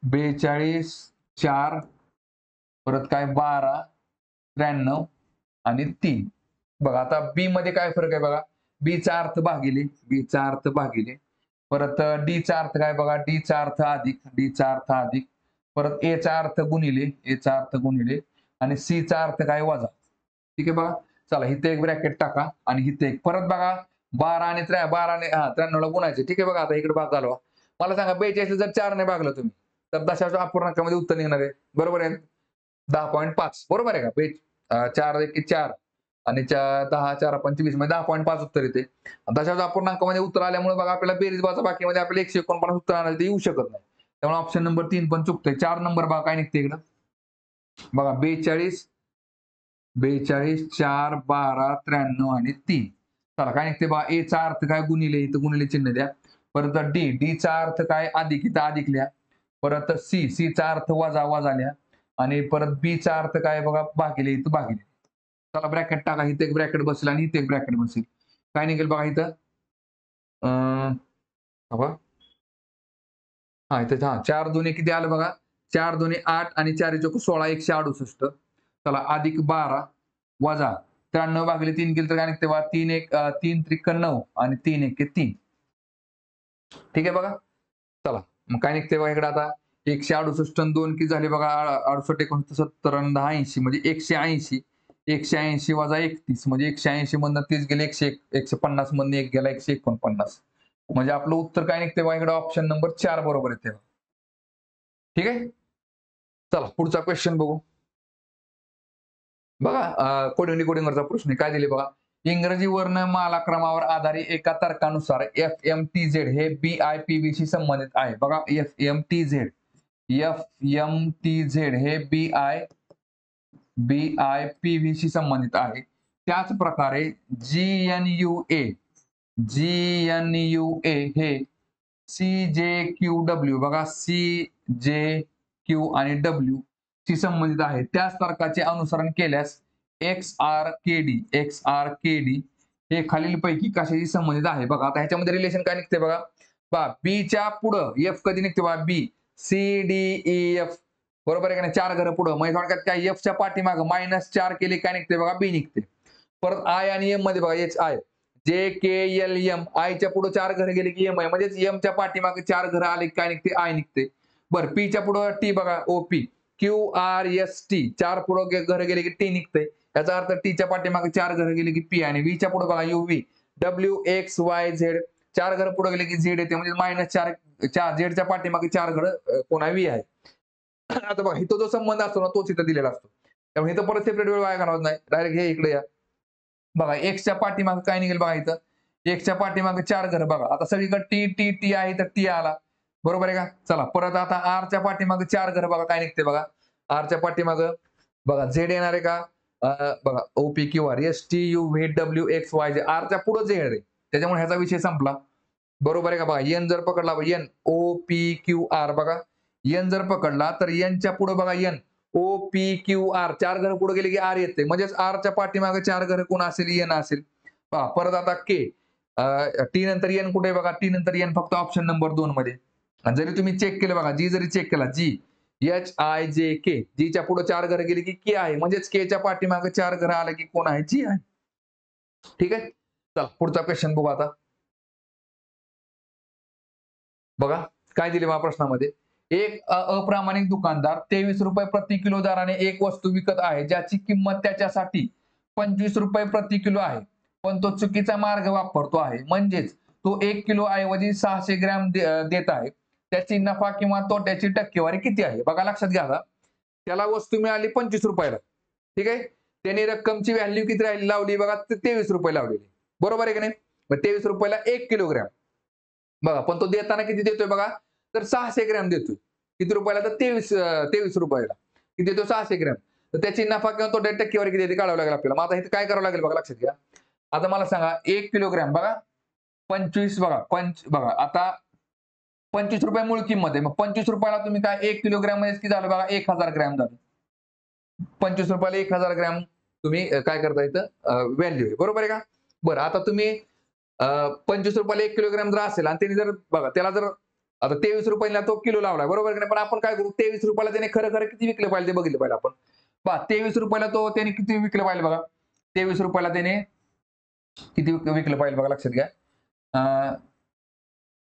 42 4 परत काय 12 93 आणि 3. बघा आता बी मध्ये काय फरक आहे बघा, बी चा अर्थ भागिले, बी चा अर्थ भागिले, परत डी चा अर्थ काय बघा, डी चा अर्थ अधिक, डी चा अर्थ अधिक, परत ए चा अर्थ गुणिले, ए चा अर्थ गुणिले, आणि सी चा अर्थ काय वजा. ठीक आहे बघा. चला इथे एक ब्रॅकेट टाका आणि इथे एक, परत बघा 12 आणि 93 ला गुणायचे. ठीक आहे बघा. आता इकडे भाग घालवा. मला सांगा 42 जर 4 ने भागलं तुम्ही तर दशांश अपूर्णांकामध्ये उत्तर निघणार आहे, बरोबर आहे. 10.5 बरोबर आहे का. 4 1 4 आणि 10 4 25 म्हणजे 10.5 उत्तर येते. दशांश अपूर्णांकामध्ये उत्तर आल्यामुळे बघा आपल्याला बेरीज बाकीमध्ये आपल्याला 149 उत्तर आणायला ते येऊ शकत नाही, त्यामुळे ऑप्शन नंबर 3 पण चुकतोय. 4 नंबर बघा काय निघते इकडं बघा, 42 4 12 93 आणि 3. चला काय निघते बघा, ए चा अर्थ काय गुणिले, इथं गुणिले चिन्ह द्या. परत डी, डी चा अर्थ काय अधिक, इथं अधिक लिहा. परत सी, सी चा अर्थ वजा, वजा लिहा. आणि परत बी चा अर्थ काय बघा भागिले, इथं भागिले. चला ब्रॅकेट टाका, इथे एक ब्रॅकेट बसेल आणि इथे एक ब्रॅकेट बसेल. काय निघेल बघा इथं, हा इथे 4 2 किती आलं बघा, 4 2 8 आणि 4 चौक 16 168. चला अधिक 12 वजा 93 भागिले 3 केलं तर काय निघते बघा, 3 1 3 त्रिक 9 आणि 3 1 3. ठीक आहे बघा. चला मग काय निघते बघा इकडे आता, 168 आणि 2 किती झाले बघा, 68 69 70 आणि 10 80 म्हणजे 180. 180 वजा 31 म्हणजे 180 मधनं 30 गेले 101, 150 मधनं 1 गेला 149. म्हणजे आपलं उत्तर काय निघते बघा इकडे, ऑप्शन नंबर 4 बरोबर येते. ठीक आहे. चला पुढचा क्वेश्चन बघू. बघा कोडिंग डिकोडिंग वरचा प्रश्न काय दिले बघा, इंग्रजी वर्णमालाक्रमावर आधारित एका तर्कानुसार FMTZ हे BIPV शी संबंधित आहे. बघा FMTZ हे BIPV शी संबंधित आहे. त्याच प्रकारे GNUA हे CJQW बघा CJQ आणि W शी संबंधित आहे. त्याच तर्काचे अनुसरण केल्यास XRKD हे खालीलपैकी कशाशी संबंधित आहे. बघा आता ह्याच्यामध्ये रिलेशन काय निघते बघा. बी च्या पुढं एफ कधी निघते बघा. बी CDEF बरोबर आहे का नाही. 4 घरं पुढं म्हणजे थोडक्यात काय एफ च्या पाठीमागं -4 केले काय निघते बघा. बी निघते. परत आय आणि एम मध्ये बघा HI JKLM आयच्या पुढे 4 घरं गेले की एम आहे म्हणजेच एम च्या पाठीमागे 4 घरं आले काय निघते आय निघते. बरं पी च्या पुढे टी बघा OP QRST 4 पुढे घरं गेले की टी निघते. याचा अर्थ टी च्या पाठीमागे 4 घरं गेले की पी आणि व्ही च्या पुढे बघा UV WXYZ 4 घरं पुढे गेले की झेड येते म्हणजे -4 झेड च्या पाठीमागे 4 घरं कोणा व्ही आहे. आता बघा इथं जो संबंध असतो ना तोच इथं दिलेला असतो. त्यामुळे इथं परत सेपरेट वेळ वाया घालवत नाही. डायरेक्ट हे इकडे या. बघा एक्सच्या पाठीमागे काय निघेल बघा इथं. एक्सच्या पाठीमागे 4 घरं बघा. आता सगळीकडे टी आहे तर टी आला. बरोबर आहे का. चला परत आता आरच्या पाठीमागे 4 घरं बघा काय निघते बघा. आरच्या पाठीमागे बघा झेड येणार आहे का. बघा OPQR STUVWXYZ आरच्या पुढे झेड आहे त्याच्यामुळे ह्याचा विषय संपला. बरोबर आहे का. बघा एन जर पकडला NOPQR बघा एन जर पकडला तर एनच्या पुढे बघा OPQR 4 घरं पुढे गेले की आर येते म्हणजेच आरच्या पाठीमागे 4 घरं कोण असेल एन असेल. परत आता के टी नंतर एन कुठे बघा. टी नंतर एन फक्त ऑप्शन नंबर 2 मध्ये. आणि जरी तुम्ही चेक केलं बघा जी जरी चेक केला GHIJK जी च्या पुढे 4 घरं गेली की के आहे म्हणजेच के च्या पाठीमागे 4 घरं आले की कोण आहे जी आहे. ठीक आहे. चला पुढचा क्वेश्चन बघू आता. बघा काय दिले बघा प्रश्नामध्ये. एक अप्रामाणिक दुकानदार 23 रुपये प्रति किलो दराने एक वस्तू विकत आहे ज्याची किंमत त्याच्यासाठी 25 रुपये प्रति किलो आहे पण तो चुकीचा मार्ग वापरतो आहे म्हणजेच तो 1 किलो ऐवजी 600 ग्रॅम देत आहे. त्याची नफा किंवा तोट्याची टक्केवारी किती आहे. बघा लक्षात घ्या. त्याला वस्तू मिळाली 25 रुपयाला. ठीक आहे. त्याने रक्कमची व्हॅल्यू किती राहिली लावली बघा 23 रुपये लावलेली. बरोबर आहे की नाही. मग 23 रुपयाला 1 किलोग्रॅम बघा पण तो देताना किती देतोय बघा तर 600 ग्रॅम देतोय. किती रुपयाला तर 23 रुपयाला किती देतो 600 ग्रॅम. तर त्याची नफा किंवा तोट्या टक्केवारी किती देते काढावं लागेल आपल्याला. मग आता इथे काय करावं लागेल बघा लक्षात घ्या. आता मला सांगा 1 किलोग्रॅम बघा 25 बघा बघा आता 25 रुपये मूळ किंमत आहे. मग 25 रुपयाला तुम्ही काय 1 किलोग्रॅम मध्ये किती झालं बघा 1000 ग्रॅम झालं. 25 रुपयाला 1000 ग्रॅम तुम्ही काय करता इथं व्हॅल्यू आहे. बरोबर आहे का. बरं आता तुम्ही 25 रुपयाला 1 किलोग्रॅम जर असेल आणि त्यांनी जर बघा त्याला जर आता 23 रुपयाला तो किलो लावलाय बरोबर की पण आपण काय करू 23 रुपयाला त्याने खरं किती विकलं पाहिजे ते बघितलं पाहिजे आपण. 23 रुपयाला तो त्याने किती विकलं पाहिजे बघा. 23 रुपयाला त्याने किती विकलं पाहिजे बघा लक्षात घ्या.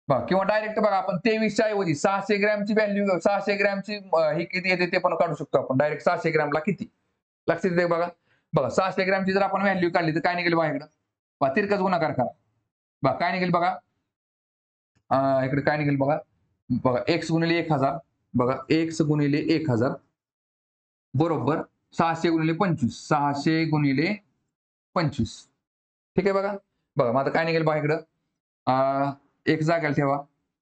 बघा किंवा डायरेक्ट बघा आपण 23 च्या ऐवजी 600 ग्रॅमची व्हॅल्यू 600 ग्रॅमची ही किती येते ते पण काढू शकतो आपण. डायरेक्ट 600 ग्रॅमला किती लक्षात येते बघा. बघा 600 ग्रॅमची जर आपण व्हॅल्यू काढली तर काय निघेल बघा इकडं तिरकस गुणाकार करा. बघा काय निघेल बघा इकडे काय निघेल बघा. बघा x गुणिले 1000 बघा x गुणिले 1000 बरोबर 600 गुणिले 25 600 गुणिले 25. ठीक आहे बघा. बघा मग आता काय निघेल बघा इकडं एक जागेला ठेवा.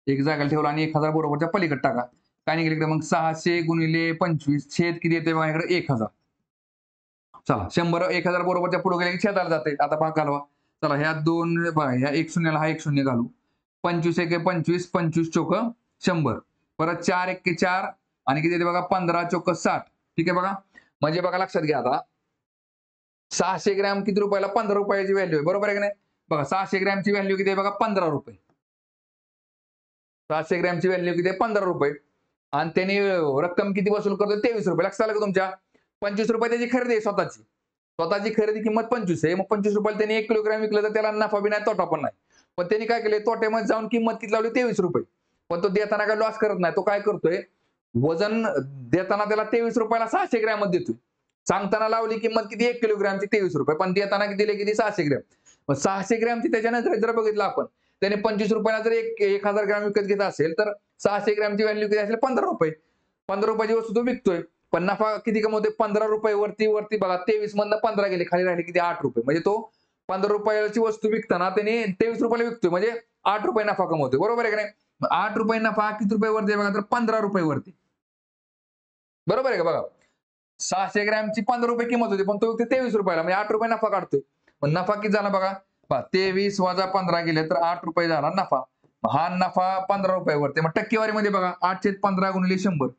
एक जागेला ठेवला आणि 1000 बरोबरच्या पलीकडे टाका. काय निघेल इकडे मग 600 गुणिले 25 छेद किती येते बघा इकडे 1000. चला 100 1000 बरोबरच्या पुढे गेले की छेदाला जाते. आता भाग घालवा. चला ह्या 2 बघा ह्या 1 शून्याला हा 1 शून्य घालू. 25 एके 25 25 चोक 100 परत 4 एके 4 आणि किती येते बघा 15 चोक 60. ठीक आहे बघा. म्हणजे बघा लक्षात घ्या आता 600 ग्रॅम किती रुपयाला 15 रुपयाची व्हॅल्यू आहे. बरोबर आहे की नाही. बघा 600 ग्रॅमची व्हॅल्यू किती आहे बघा 15 रुपये. 600 ग्रॅमची व्हॅल्यू किती आहे 15 रुपये आणि त्यांनी रक्कम किती वसूल करतो 23 रुपये. लक्षात आलं का तुमच्या. 25 रुपये त्याची खरेदी आहे स्वतःची खरेदी किंमत 25 आहे. मग 25 रुपयाला त्यांनी 1 किलोग्रॅम विकलं तर त्याला नफा बी नाही तोटा पण नाही. पण त्यांनी काय केलंय तोट्यामध्ये जाऊन किंमत किती लावली 23 रुपये. पण तो देताना काय लॉस करत नाही. तो काय करतोय वजन देताना त्याला 23 रुपयाला 600 ग्रॅम देतोय. सांगताना लावली किंमत किती 1 किलोग्रॅमची 23 रुपये पण देताना दिले किती 600 ग्रॅम. मग 600 ग्रॅमची त्याच्यानंतर जर बघितलं आपण त्याने 25 रुपयाला जर 1000 ग्रॅम विकत घेत असेल तर 600 ग्रॅमची व्हॅल्यू किती असेल 15 रुपये. 15 रुपयाची वस्तू तो विकतोय पण नफा किती कमवतोय 15 रुपये वरती बघा 23 मधनं 15 गेले खाली राहिले किती 8 रुपये म्हणजे तो 15 रुपयाची वस्तू विकताना त्याने 23 रुपयाला विकतोय म्हणजे 8 रुपये नफा कमवतोय. बरोबर आहे का नाही? 8 रुपये नफा किती रुपयावरती बघा तर 15 रुपयावरती. बरोबर आहे का बघा? 600 ग्रॅमची 15 रुपये किंमत होती, पण तो विकतो 23 रुपयाला म्हणजे 8 रुपये नफा काढतोय. पण नफा किती झाला बघा? 23 वजा 15 गेले तर 8 रुपये झाला नफा. हा नफा 15 रुपयावरती. मग टक्केवारीमध्ये बघा 8/15 गुणिले 100.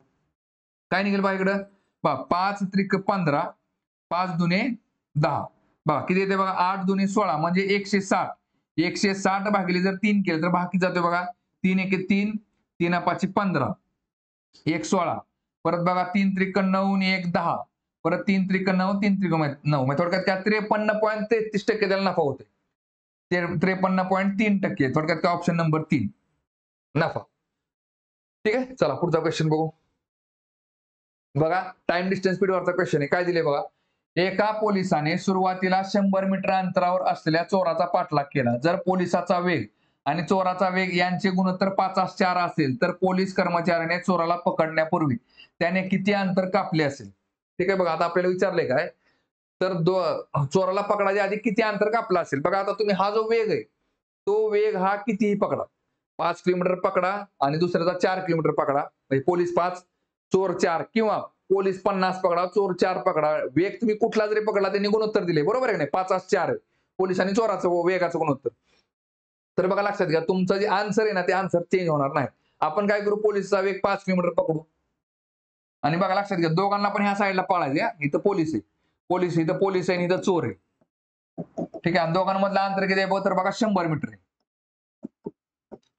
काय निघेल बघा इकडं? 5 त्रिक 15, 5 दुने 10. बघा किती येते बघा? 8 दुने 16 म्हणजे 160. 160 भागिले जर 3 केलं तर भाग किती जातोय बघा? 3 एके 3, 3 पाची 15, 1 16. परत बघा 3 त्रिक 9 आणि 1 10. परत 3 त्रिक 9, 3 त्रिक 9. मग थोडक्यात काय 53.33% त्याला नफा होते. 53.3%. थोडक्यात काय ऑप्शन नंबर 3 नफा. ठीक आहे, चला पुढचा क्वेश्चन बघू. बघा टाइम डिस्टन्स स्पीडवरचा क्वेश्चन आहे. काय दिले बघा? एका पोलिसाने सुरुवातीला 100 मीटर अंतरावर असलेल्या चोराचा पाठलाग केला. जर पोलिसाचा वेग आणि चोराचा वेग यांचे गुणोत्तर 5:4 असेल तर पोलीस कर्मचाऱ्याने चोराला पकडण्यापूर्वी त्याने किती अंतर कापले असेल? ठीक आहे बघा, आता आपल्याला विचारलंय काय तर चोराला पकडायच्या आधी किती अंतर कापलं असेल. बघा आता तुम्ही हा जो वेग आहे तो वेग हा कितीही पकडा, 5 किलोमीटर पकडा आणि दुसऱ्याचा 4 किलोमीटर पकडा, म्हणजे पोलीस 5 चोर 4 किंवा पोलीस 50 पकडा चोर 4 पकडा, वेग तुम्ही कुठला जरी पकडला त्यांनी गुणोत्तर दिले. बरोबर आहे की नाही? 5:4 आहे पोलीस आणि चोराचं वेगाचं गुणोत्तर. तर बघा लक्षात घ्या, तुमचं जे आन्सर आहे ना ते आन्सर चेंज होणार नाही. आपण काय करू, पोलीसचा वेग 5 किलोमीटर पकडू आणि बघा लक्षात घ्या दोघांना पण ह्या साईडला पळायचं. इथं पोलीस आहे, इथं पोलीस आहे आणि इथं चोर आहे. ठीक आहे, दोघांमधलं अंतर किती आहे तर बघा 100 मीटर आहे.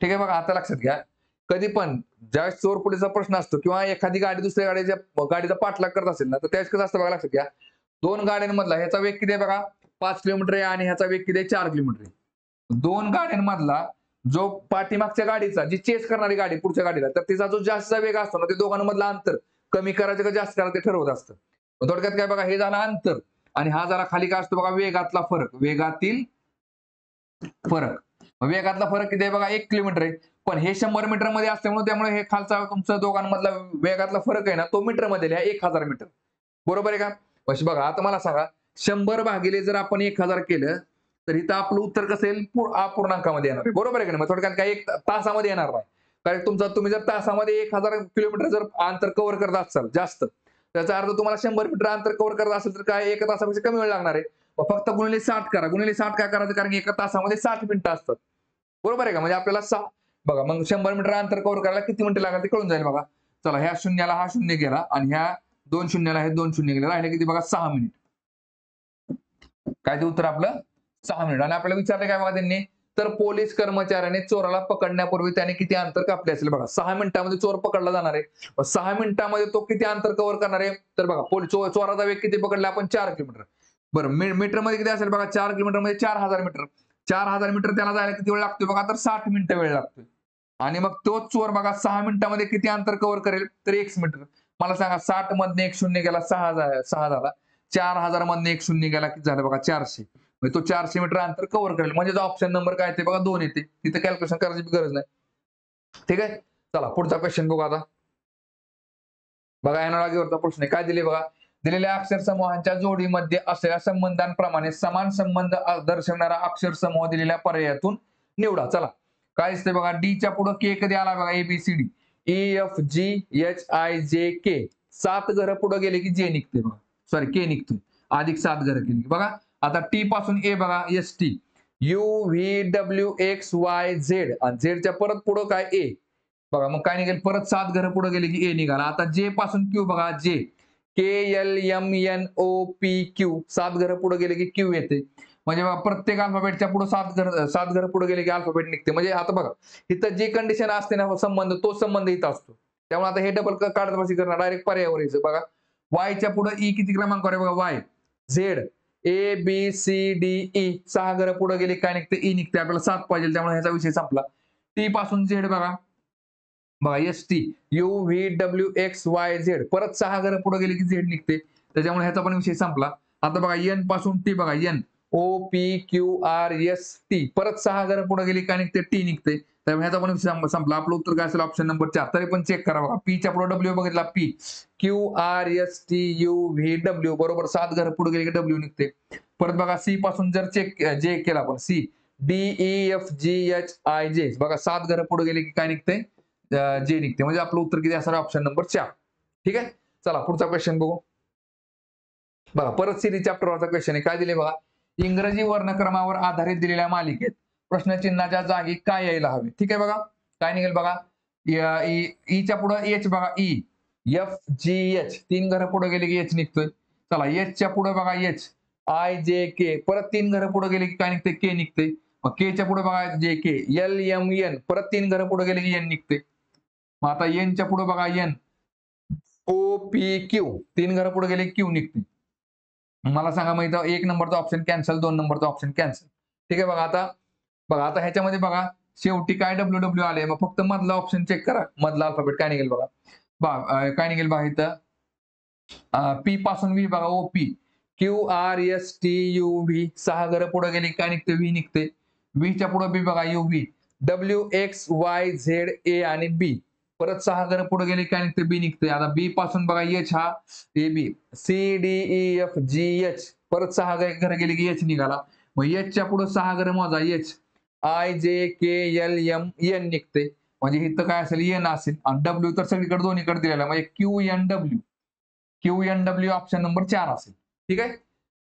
ठीक आहे बघा, आता लक्षात घ्या कधी पण ज्यावेळेस चोर पोलीसचा प्रश्न असतो किंवा एखादी गाडी दुसऱ्या गाडीचा पाठलाग करत असेल ना तर त्यावेळेस कसं असतं बघा लक्षात घ्या, दोन गाड्यांमधला ह्याचा वेग किती आहे बघा 5 किलोमीटर आहे आणि ह्याचा वेग किती आहे 4 किलोमीटर आहे. दोन गाड्यांमधला जो पाठीमागच्या गाडीचा जी चेस करणारी गाडी पुढच्या गाडीला तर तिचा जो जास्तचा वेग असतो ना ते दोघांमधला अंतर कमी करायचं का जास्त करायचं ते ठरवत असतं. थोडक्यात काय बघा, हे झालं अंतर आणि हा जरा खाली काय असतो बघा वेगातला फरक, वेगातील फरक. वेगातला फरक किती आहे बघा 1 किलोमीटर आहे. पण हे 100 मीटर मध्ये असल्यामुळे त्यामुळे हे खालचा तुमचा दोघांमधला वेगातला फरक आहे ना तो मीटर मध्ये लिहा 1000 मीटर. बरोबर आहे का? अशी बघा आता मला सांगा 100 भागिले जर आपण 1000 केलं तर इथं आपलं उत्तर कसं येईल अपूर्णांकामध्ये येणार आहे. बरोबर आहे का नाही? मग थोडक्यात काय 1 तासामध्ये येणार नाही. कारण तुम्ही जर तासामध्ये 1000 किलोमीटर जर अंतर कव्हर करत असाल जास्त त्याचा अर्थ तुम्हाला 100 मीटर अंतर कव्हर करत असेल तर काय 1 तासापेक्षा कमी वेळ लागणार आहे. फक्त गुणिले 60 करा. गुणिले 60 काय करायचं कारण 1 तासामध्ये 60 मिनिटं असतात. बरोबर आहे का? म्हणजे आपल्याला बघा मग 100 मीटर अंतर कव्हर करायला किती मिनिटं लागतात ते कळून जाईल बघा. चला ह्या शून्याला हा शून्य गेला आणि ह्या 2 शून्याला हे 2 शून्य गेले, राहिले किती बघा 6 मिनिट. काय ते उत्तर आपलं 6 मिनिट. आणि आपल्याला विचारलं काय बघा त्यांनी तर पोलीस कर्मचाऱ्याने चोराला पकडण्यापूर्वी त्याने किती अंतर कापले असेल बघा. 6 मिनिटांमध्ये चोर पकडला जाणार आहे. 6 मिनिटांमध्ये तो किती अंतर कव्हर करणार आहे तर बघा चोराचा वेग किती पकडला आपण 4 किलोमीटर. बरं मीटर मध्ये किती असेल बघा 4 किलोमीटर मध्ये 4000 मीटर. 4000 मीटर त्याला जायला किती वेळ लागतोय बघा तर 60 मिनिटं वेळ लागतोय. आणि मग तोच चोर बघा 6 मिनिटांमध्ये किती अंतर कव्हर करेल तर 1 मीटर. मला सांगा 60 मधनं 1 शून्य गेला 6 झाला, 4000 मधनं 1 शून्य गेला किती झालं बघा 400. म्हणजे तो 400 मीटर अंतर कव्हर करेल. म्हणजे ऑप्शन नंबर काय ते बघा 2 येते. तिथे कॅल्क्युलेशन करायची गरज नाही. ठीक आहे, चला पुढचा क्वेश्चन बघू आता. बघा एनालॉजीवरचा प्रश्न आहे. काय दिले बघा, दिलेल्या अक्षर समूहांच्या जोडीमध्ये असलेल्या संबंधांप्रमाणे समान संबंध दर्शवणारा अक्षर समूह दिलेल्या पर्यायातून निवडा. चला काय दिसतंय बघा, डीच्या पुढे के कधी आला बघा ABCD EFGHIJK 7 घरं पुढे गेले की जे निघते बघा, सॉरी के निघतोय अधिक 7 घरं केली बघा. आता टी पासून ए बघा ST UVWXYZ आणि झेडच्या परत पुढे काय ए बघा, मग काय निघेल परत 7 घरं पुढे गेले की ए निघाला. आता जे पासून क्यू बघा जे KLMNOPQ 7 घरं पुढे गेले की क्यू येते. म्हणजे बघा प्रत्येक अल्फाबेटच्या पुढे 7 घरं पुढे गेले की अल्फाबेट निघते. म्हणजे आता बघा इथं जे कंडिशन असते ना संबंध तो संबंध इथं असतो. त्यामुळे आता हे डबल काढत बसी करणार डायरेक्ट पर्यायावर यायचं बघा. वायच्या पुढे ई किती क्रमांकावर आहे बघा वाय झेड ABCDE 6 घरं पुढे गेले काय निघते ई निघते. आपल्याला 7 पाहिजे त्यामुळे ह्याचा विषय संपला. टी पासून झेड बघा ST UVWXYZ परत 6 घरं पुढे गेले की झेड निघते. त्याच्यामुळे ह्याचा पण विषय संपला. आता बघा एन पासून टी बघा NOPQRST परत 6 घरं पुढे गेली काय निघते टी निघते. त्यामुळे ह्याचा पण विषय संपला. आपलं उत्तर काय असेल ऑप्शन नंबर 4. तरी पण चेक करा बघा पीच्या पुढे डब्ल्यू बघितला PQRSTUVW बरोबर 7 घरं पुढे गेली की डब्ल्यू निघते. परत बघा सी पासून जर चेक जे केला आपण सी DEFGHIJ बघा 7 घरं पुढे गेले की काय निघते जे निघते म्हणजे आपलं उत्तर किती असणार ऑप्शन नंबर 4. ठीक आहे. चला पुढचा क्वेश्चन बघू. बघा परत सिरीज चॅप्टरवरचा क्वेश्चन आहे. काय दिले बघा इंग्रजी वर्णक्रमावर आधारित दिलेल्या मालिकेत प्रश्नचिन्हाच्या जागी काय यायला हवे. ठीक आहे बघा काय निघेल बघा ईच्या पुढे एच बघा EFGH 3 घरं पुढे गेले की एच निघतोय. चला एचच्या पुढे बघा एच IJK परत 3 घरं पुढे गेले की काय निघते के निघते. मग केच्या पुढे बघा JK LMN परत 3 घरं पुढे गेले की एन निघते. मग आता एनच्या पुढे बघा एन OPQ 3 घरं पुढे गेले क्यू निघते. मला सांगा मग इथं 1 नंबरचा ऑप्शन कॅन्सल 2 नंबरचा ऑप्शन कॅन्सल. ठीक आहे बघा आता ह्याच्यामध्ये बघा शेवटी काय WW आले मग फक्त मधला ऑप्शन चेक करा मधला अल्फाबेट काय निघेल बघा काय निघेल बघा इथं पी पासून व्ही बघा OP QRSTUV 6 घरं पुढे गेली काय निघते व्ही निघते. व्हीच्या पुढे बी बघा UV WXYZA आणि B परत 6 घरं पुढे गेली काय निघते बी निघते. आता बी पासून बघा एच हा AB CDEFGH परत 6 घरं गेली की एच निघाला. मग एचच्या पुढे 6 घरं मोजा एच IJKLMN निघते म्हणजे इथं काय असेल एन असेल आणि डब्ल्यू तर सगळीकडे दोन्हीकडे दिलेला म्हणजे QNW ऑप्शन नंबर 4 असेल. ठीक आहे.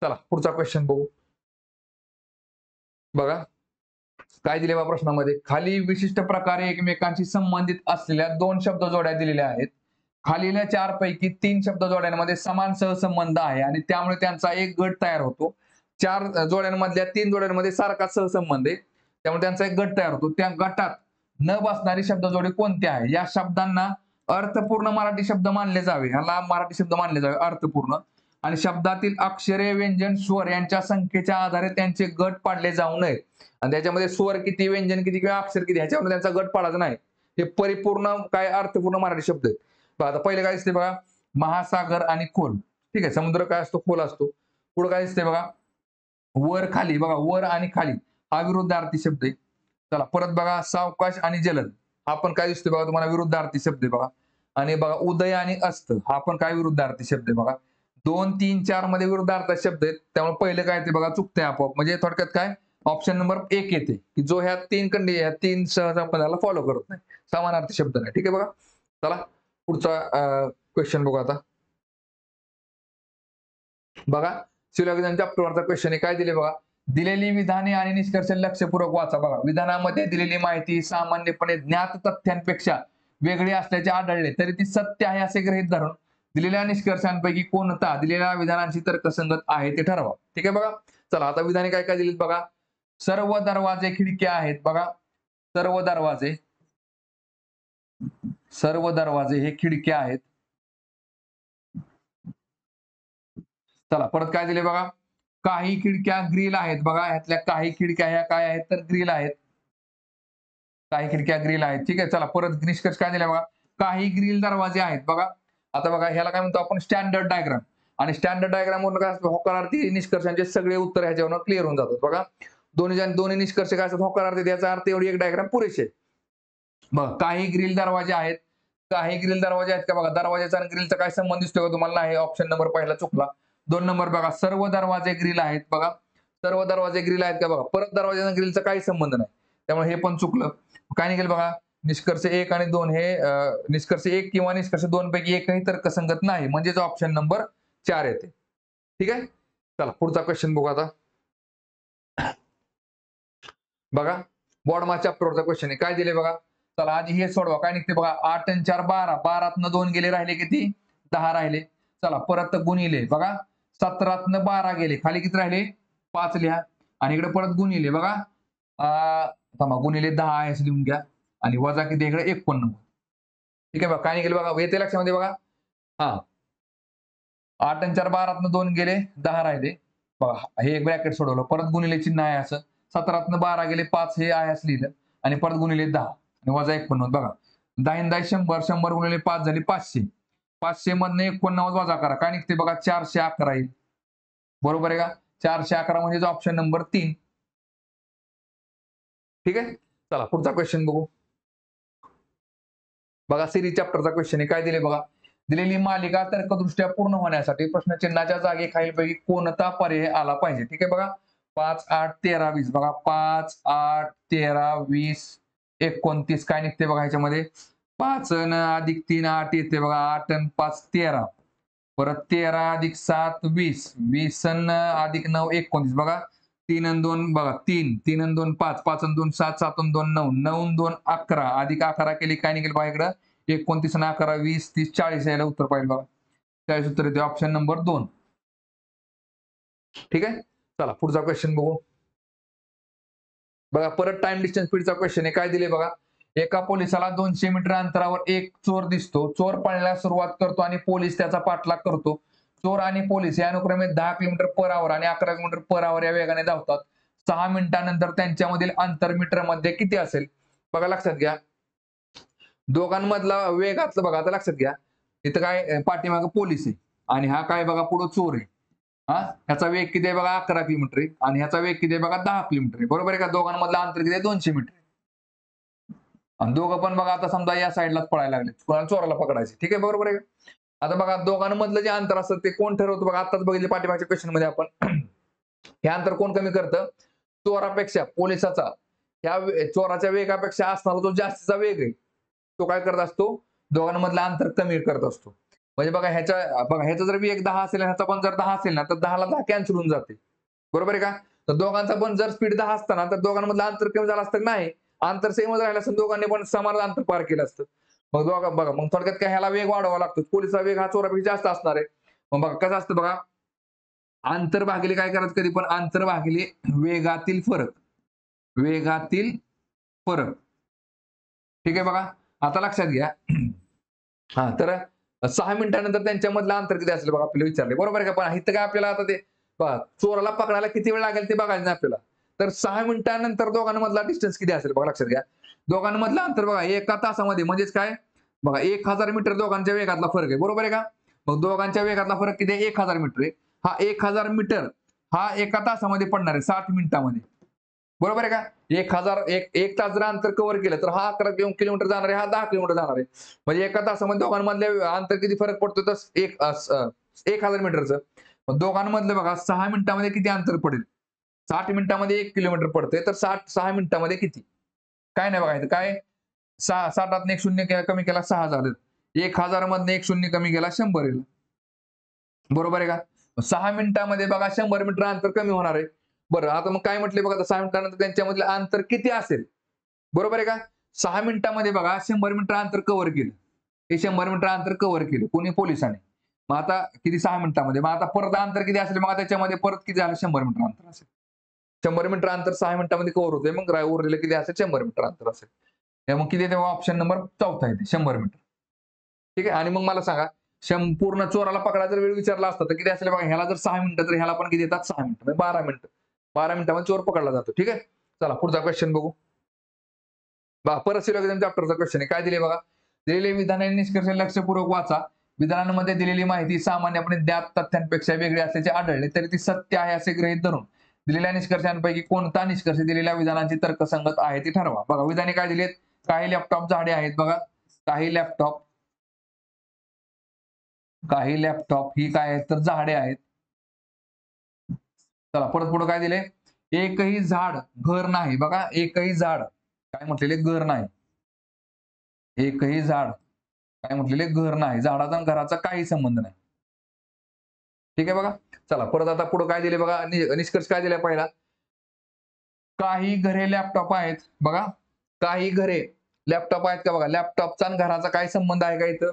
चला पुढचा क्वेश्चन बघू. बघा काय दिले बा प्रश्नामध्ये खाली विशिष्ट प्रकारे एकमेकांशी संबंधित असलेल्या 2 शब्द जोड्या दिलेल्या आहेत. खालील्या 4 पैकी 3 शब्द जोड्यांमध्ये समान सहसंबंध आहे आणि त्यामुळे त्यांचा एक गट तयार होतो. 4 जोड्यांमधल्या 3 जोड्यांमध्ये सारखा सहसंबंध आहे त्यामुळे त्यांचा एक गट तयार होतो. त्या गटात न बसणारी शब्दजोडी कोणती आहे. या शब्दांना अर्थपूर्ण मराठी शब्द मानले जावे. ह्याला मराठी शब्द मानले जावे अर्थपूर्ण आणि शब्दातील अक्षरे व्यंजन स्वर यांच्या संख्येच्या आधारे त्यांचे गट पाडले जाऊ नये आणि त्याच्यामध्ये स्वर किती व्यंजन किती किंवा अक्षर किती ह्याच्यावर त्यांचा गट पाडायचा नाही. हे परिपूर्ण काय अर्थपूर्ण मराठी शब्द आहेत. आता पहिले काय दिसते बघा महासागर आणि खोल. ठीक आहे समुद्र काय असतो खोल असतो. पुढे काय दिसते बघा वर खाली बघा वर आणि खाली हा विरुद्धार्थी शब्द आहे. चला परत बघा सावकाश आणि जलद हा पण काय दिसतोय बघा तुम्हाला विरुद्धार्थी शब्द आहे बघा. आणि बघा उदय आणि अस्त हा पण काय विरुद्धार्थी शब्द आहे बघा. 2, 3, 4 मध्ये विरुद्धार्थी शब्द आहेत त्यामुळे पहिले काय ते बघा चुकते आपोआप म्हणजे थोडक्यात काय ऑप्शन नंबर 1 येते की जो ह्या 3 सहसंबंधाला फॉलो करत नाही समानार्थी शब्द नाही. ठीक आहे बघा. चला पुढचा क्वेश्चन बघू आता. बघा सिलोगिझम चॅप्टरवरचा क्वेश्चन आहे. काय दिले बघा दिलेली विधाने आणि निष्कर्ष लक्षपूर्वक वाचा. बघा विधानामध्ये दिलेली माहिती सामान्यपणे ज्ञात तथ्यांपेक्षा वेगळी असल्याचे आढळले तरी ती सत्य आहे असे गृहीत धरून दिलेल्या निष्कर्षांपैकी कोणता दिलेल्या विधानांशी तर्कसंगत आहे ते ठरवा. ठीक आहे बघा. चला आता विधाने काय काय दिलीत बघा सर्व दरवाजे खिडक्या आहेत. बघा सर्व दरवाजे हे खिडक्या आहेत. चला परत काय दिले बघा काही खिडक्या ग्रिल आहेत. बघा ह्यातल्या काही खिडक्या ह्या काय आहेत तर ग्रिल आहेत. काही खिडक्या ग्रिल आहेत. ठीक आहे. चला परत निष्कर्ष काय दिला बघा काही ग्रिल दरवाजे आहेत. बघा आता बघा ह्याला काय म्हणतो आपण स्टँडर्ड डायग्राम आणि स्टँडर्ड डायग्राम वरून काय असतं होकारार्थी निष्कर्षांचे सगळे उत्तर ह्याच्यावर क्लिअर होऊन जातात. बघा दोन्ही निष्कर्ष काय असतात होकारार्थी त्याचा अर्थ एवढी एक डायग्राम पुरेसे. बघा काही ग्रिल दरवाजे आहेत. काही ग्रिल दरवाजे आहेत का बघा दरवाजाचा आणि ग्रिलचा काय संबंध दिसतोय का तुम्हाला नाही ऑप्शन नंबर पहिला चुकला. 2 नंबर बघा सर्व दरवाजे ग्रिल आहेत. बघा सर्व दरवाजे ग्रिल आहेत का बघा परत दरवाजा आणि ग्रिलचा काही संबंध नाही त्यामुळे हे पण चुकलं. काय निघेल बघा निष्कर्ष 1 आणि 2 हे निष्कर्ष 1 किंवा निष्कर्ष 2 पैकी एकही तर्कसंगत नाही म्हणजेच ऑप्शन नंबर 4 येते. ठीक आहे. चला पुढचा क्वेश्चन बघू आता. बघा बॉडमा चॅप्टरचा क्वेश्चन आहे. काय दिले बघा चला आधी हे सोडवा. काय निघते बघा 8 आणि 4 12 12तनं 2 गेले राहिले किती 10 राहिले. चला परत गुणिले बघा 17तनं 12 गेले खाली किती राहिले 5 लिहा आणि इकडे परत गुणिले बघा गुणिले 10 आहे लिहून घ्या आणि वजा किती इकडे 49. ठीक आहे बघा काय निघेल बघा येते लक्षामध्ये बघा 8 आणि 4 12तनं 2 गेले 10 राहिले. बघा हे एक ब्रॅकेट सोडवलं परत गुणिले चिन्ह आहे असं 17तनं 12 गेले 5 हे आहे असं लिहिलं आणि परत गुणिले 10 आणि वजा 49. बघा 10 10 100 100 गुणिले 5 झाले 500 500 मधनं 49 वजा करा काय निघते बघा 411 येईल. बरोबर आहे का 411 म्हणजे ऑप्शन नंबर 3. ठीक आहे. चला पुढचा क्वेश्चन बघू. बघा सिरीज चॅप्टरचा क्वेश्चन आहे. काय दिले बघा दिलेली मालिका तर्कदृष्ट्या पूर्ण होण्यासाठी प्रश्नचिन्हाच्या जागी खालीलपैकी कोणता पर्याय आला पाहिजे. ठीक आहे बघा, 5, 8, 13, 20. बघा 5, 8, 13, 20, 29 काय निघते बघा ह्याच्यामध्ये, 5 अधिक 3 8 येते बघा, 8 आणि 5 13, परत 13 अधिक 7 20, 20 अधिक 9 29. बघा 3 आणि 2 बघा 3, 3 आणि 2 5, 5 आणि 2 7, 7 आणि 2 9, 9 आणि 2 11, अधिक 11 केली काय निघेल बघा इकडं, 29 आणि 11 20 30 40 यायला उत्तर पाहिजे बघा. 40 उत्तर येते ऑप्शन नंबर 2. ठीक आहे, चला पुढचा क्वेश्चन बघू. बघा परत टाइम डिस्टन्स स्पीडचा क्वेश्चन आहे. काय दिले बघा, एका पोलिसाला 200 मीटर अंतरावर एक चोर दिसतो. चोर पळायला सुरुवात करतो आणि पोलीस त्याचा पाठलाग करतो. चोर आणि पोलीस या अनुक्रमे 10 किलोमीटर पर आवर आणि 11 किलोमीटर पर आवर या वेगाने धावतात. 6 मिनिटांनंतर त्यांच्यामधील अंतर मीटर मध्ये किती असेल. बघा लक्षात घ्या, दोघांमधला वेगातलं बघा, आता लक्षात घ्या, इथं काय पाठीमागे पोलीस आहे आणि हा काय बघा पुढे चोर आहे. ह्याचा वेग किती आहे बघा 11 किलोमीटर आहे आणि ह्याचा वेग किती आहे बघा 10 किलोमीटर आहे. बरोबर आहे का, दोघांमधलं अंतर किती आहे 200 मीटर. आणि दोघं पण बघा आता समजा या साईडलाच पळायला लागले, कोणाला चोराला पकडायचे. ठीक आहे, बरोबर आहे. आता बघा दोघांमधलं जे अंतर असतं ते कोण ठरवतं बघा, आताच बघितले पाठीमागच्या क्वेश्चन मध्ये आपण. हे अंतर कोण कमी करतं, चोरापेक्षा पोलिसाचा ह्या चोराच्या वेगापेक्षा असणारा जो जास्तीचा वेग आहे तो काय करत असतो, दोघांमधलं अंतर कमी करत असतो. म्हणजे बघा ह्याचा जर वेग 10 असेल ह्याचा पण जर 10 असेल ना तर 10 ला 10 कॅन्सल होऊन जाते. बरोबर आहे का, तर दोघांचा पण जर स्पीड 10 असताना तर दोघांमधलं अंतर कमी झालं असतं नाही, अंतर सेमच राहिलं असतं, दोघांनी पण समान अंतर पार केलं असतं. मग बघा मग थोडक्यात काय ह्याला वेग वाढवावा लागतो, पोलिसचा वेग हा चोरापेक्षा जास्त असणार आहे. मग बघा कसं असतं बघा, अंतर भागिले काय करायचं कधी पण, अंतर भागिले वेगातील फरक, वेगातील फरक. ठीक आहे बघा, आता लक्षात घ्या. हा तर 6 मिनिटांनंतर त्यांच्यामधलं अंतर किती असेल बघा आपल्याला विचारले. बरोबर आहे का, पण इथं काय आपल्याला आता ते चोराला पकडायला किती वेळ लागेल ते बघायचं नाही आपल्याला. तर 6 मिनिटांनंतर दोघांमधला डिस्टन्स किती असेल बघा लक्षात घ्या. दोघांमधलं अंतर बघा एका तासामध्ये म्हणजेच काय बघा 1000 मीटर दोघांच्या वेगातला फरक आहे. बरोबर आहे का, मग दोघांच्या वेगातला फरक किती आहे 1000 मीटर आहे. हा 1000 मीटर हा एका तासामध्ये पडणार आहे 60 मिनिटांमध्ये. बरोबर आहे का, 1 तास जर अंतर कव्हर केलं तर हा 11 किलोमीटर जाणार आहे, हा 10 किलोमीटर जाणार आहे. म्हणजे एका तासामध्ये दोघांमधले अंतर किती फरक पडतो तर 1000 मीटरचं. दोघांमधलं बघा 6 मिनिटांमध्ये किती अंतर पडेल, 60 मिनिटांमध्ये 1 किलोमीटर पडते तर 6 मिनिटांमध्ये किती, काय नाही बघायचं काय, 60 1 शून्य कमी केला 6 झालं, 1000 मधनं 1 शून्य कमी केला 100 येईल. बरोबर आहे का, 6 मिनिटांमध्ये बघा 100 मीटर अंतर कमी होणार आहे. बरं आता मग काय म्हटले बघा, 6 मिनिटांनंतर त्यांच्यामधलं अंतर किती असेल. बरोबर आहे का, 6 मिनिटांमध्ये बघा 100 मीटर अंतर कव्हर केलं, हे 100 मीटर अंतर कव्हर केलं कोणी पोलिसांनी. मग आता किती 6 मिनिटांमध्ये, मग आता परत अंतर किती असेल मग त्याच्यामध्ये परत किती झालं 100 मीटर अंतर असेल. 100 मीटर अंतर 6 मिनिटांमध्ये कव्हर होते, मग उरलेलं किती असेल 100 मीटर अंतर असेल. मग किती येते ऑप्शन नंबर 4 येते 100 मीटर. ठीक आहे, आणि मग मला सांगा पूर्ण चोराला पकडायचा वेळ विचारला असता तर किती असेल बघा, ह्याला जर 6 मिनिटं तर ह्याला पण किती येतात 6 मिनिटं म्हणजे 12 मिनिटं. 12 मिनिटांमध्ये चोर पकडला जातो. ठीक आहे, चला पुढचा क्वेश्चन बघू. परत सिलोगिझम चॅप्टरचा क्वेश्चन आहे. काय दिले बघा, दिलेले विधान आणि निष्कर्ष लक्षपूर्वक वाचा. विधानांमध्ये दिलेली माहिती सामान्यपणे ज्ञात तथ्यांपेक्षा वेगळी असल्याचे आढळले तरी ती सत्य आहे असे गृहीत धरून दिलेल्या निष्कर्षांपैकी कोणता निष्कर्ष दिलेल्या विधानांची तर्कसंगत आहे ती ठरवा. बघा विधाने काय दिलेत, काही लॅपटॉप झाडे आहेत बघा, काही लॅपटॉप ही काय आहेत तर झाडे आहेत. चला परत पुढे काय दिले, एकही झाड घर नाही. बघा एकही झाड काय म्हटलेले घर नाही, एकही झाड काय म्हटलेले घर नाही, झाडाचा आणि घराचा काही संबंध नाही. ठीक आहे बघा, चला परत आता पुढे काय दिले बघा, निष्कर्ष काय दिला पहिला, काही घरे लॅपटॉप आहेत. बघा काही घरे लॅपटॉप आहेत का, बघा लॅपटॉपचा आणि घराचा काय संबंध आहे का इथं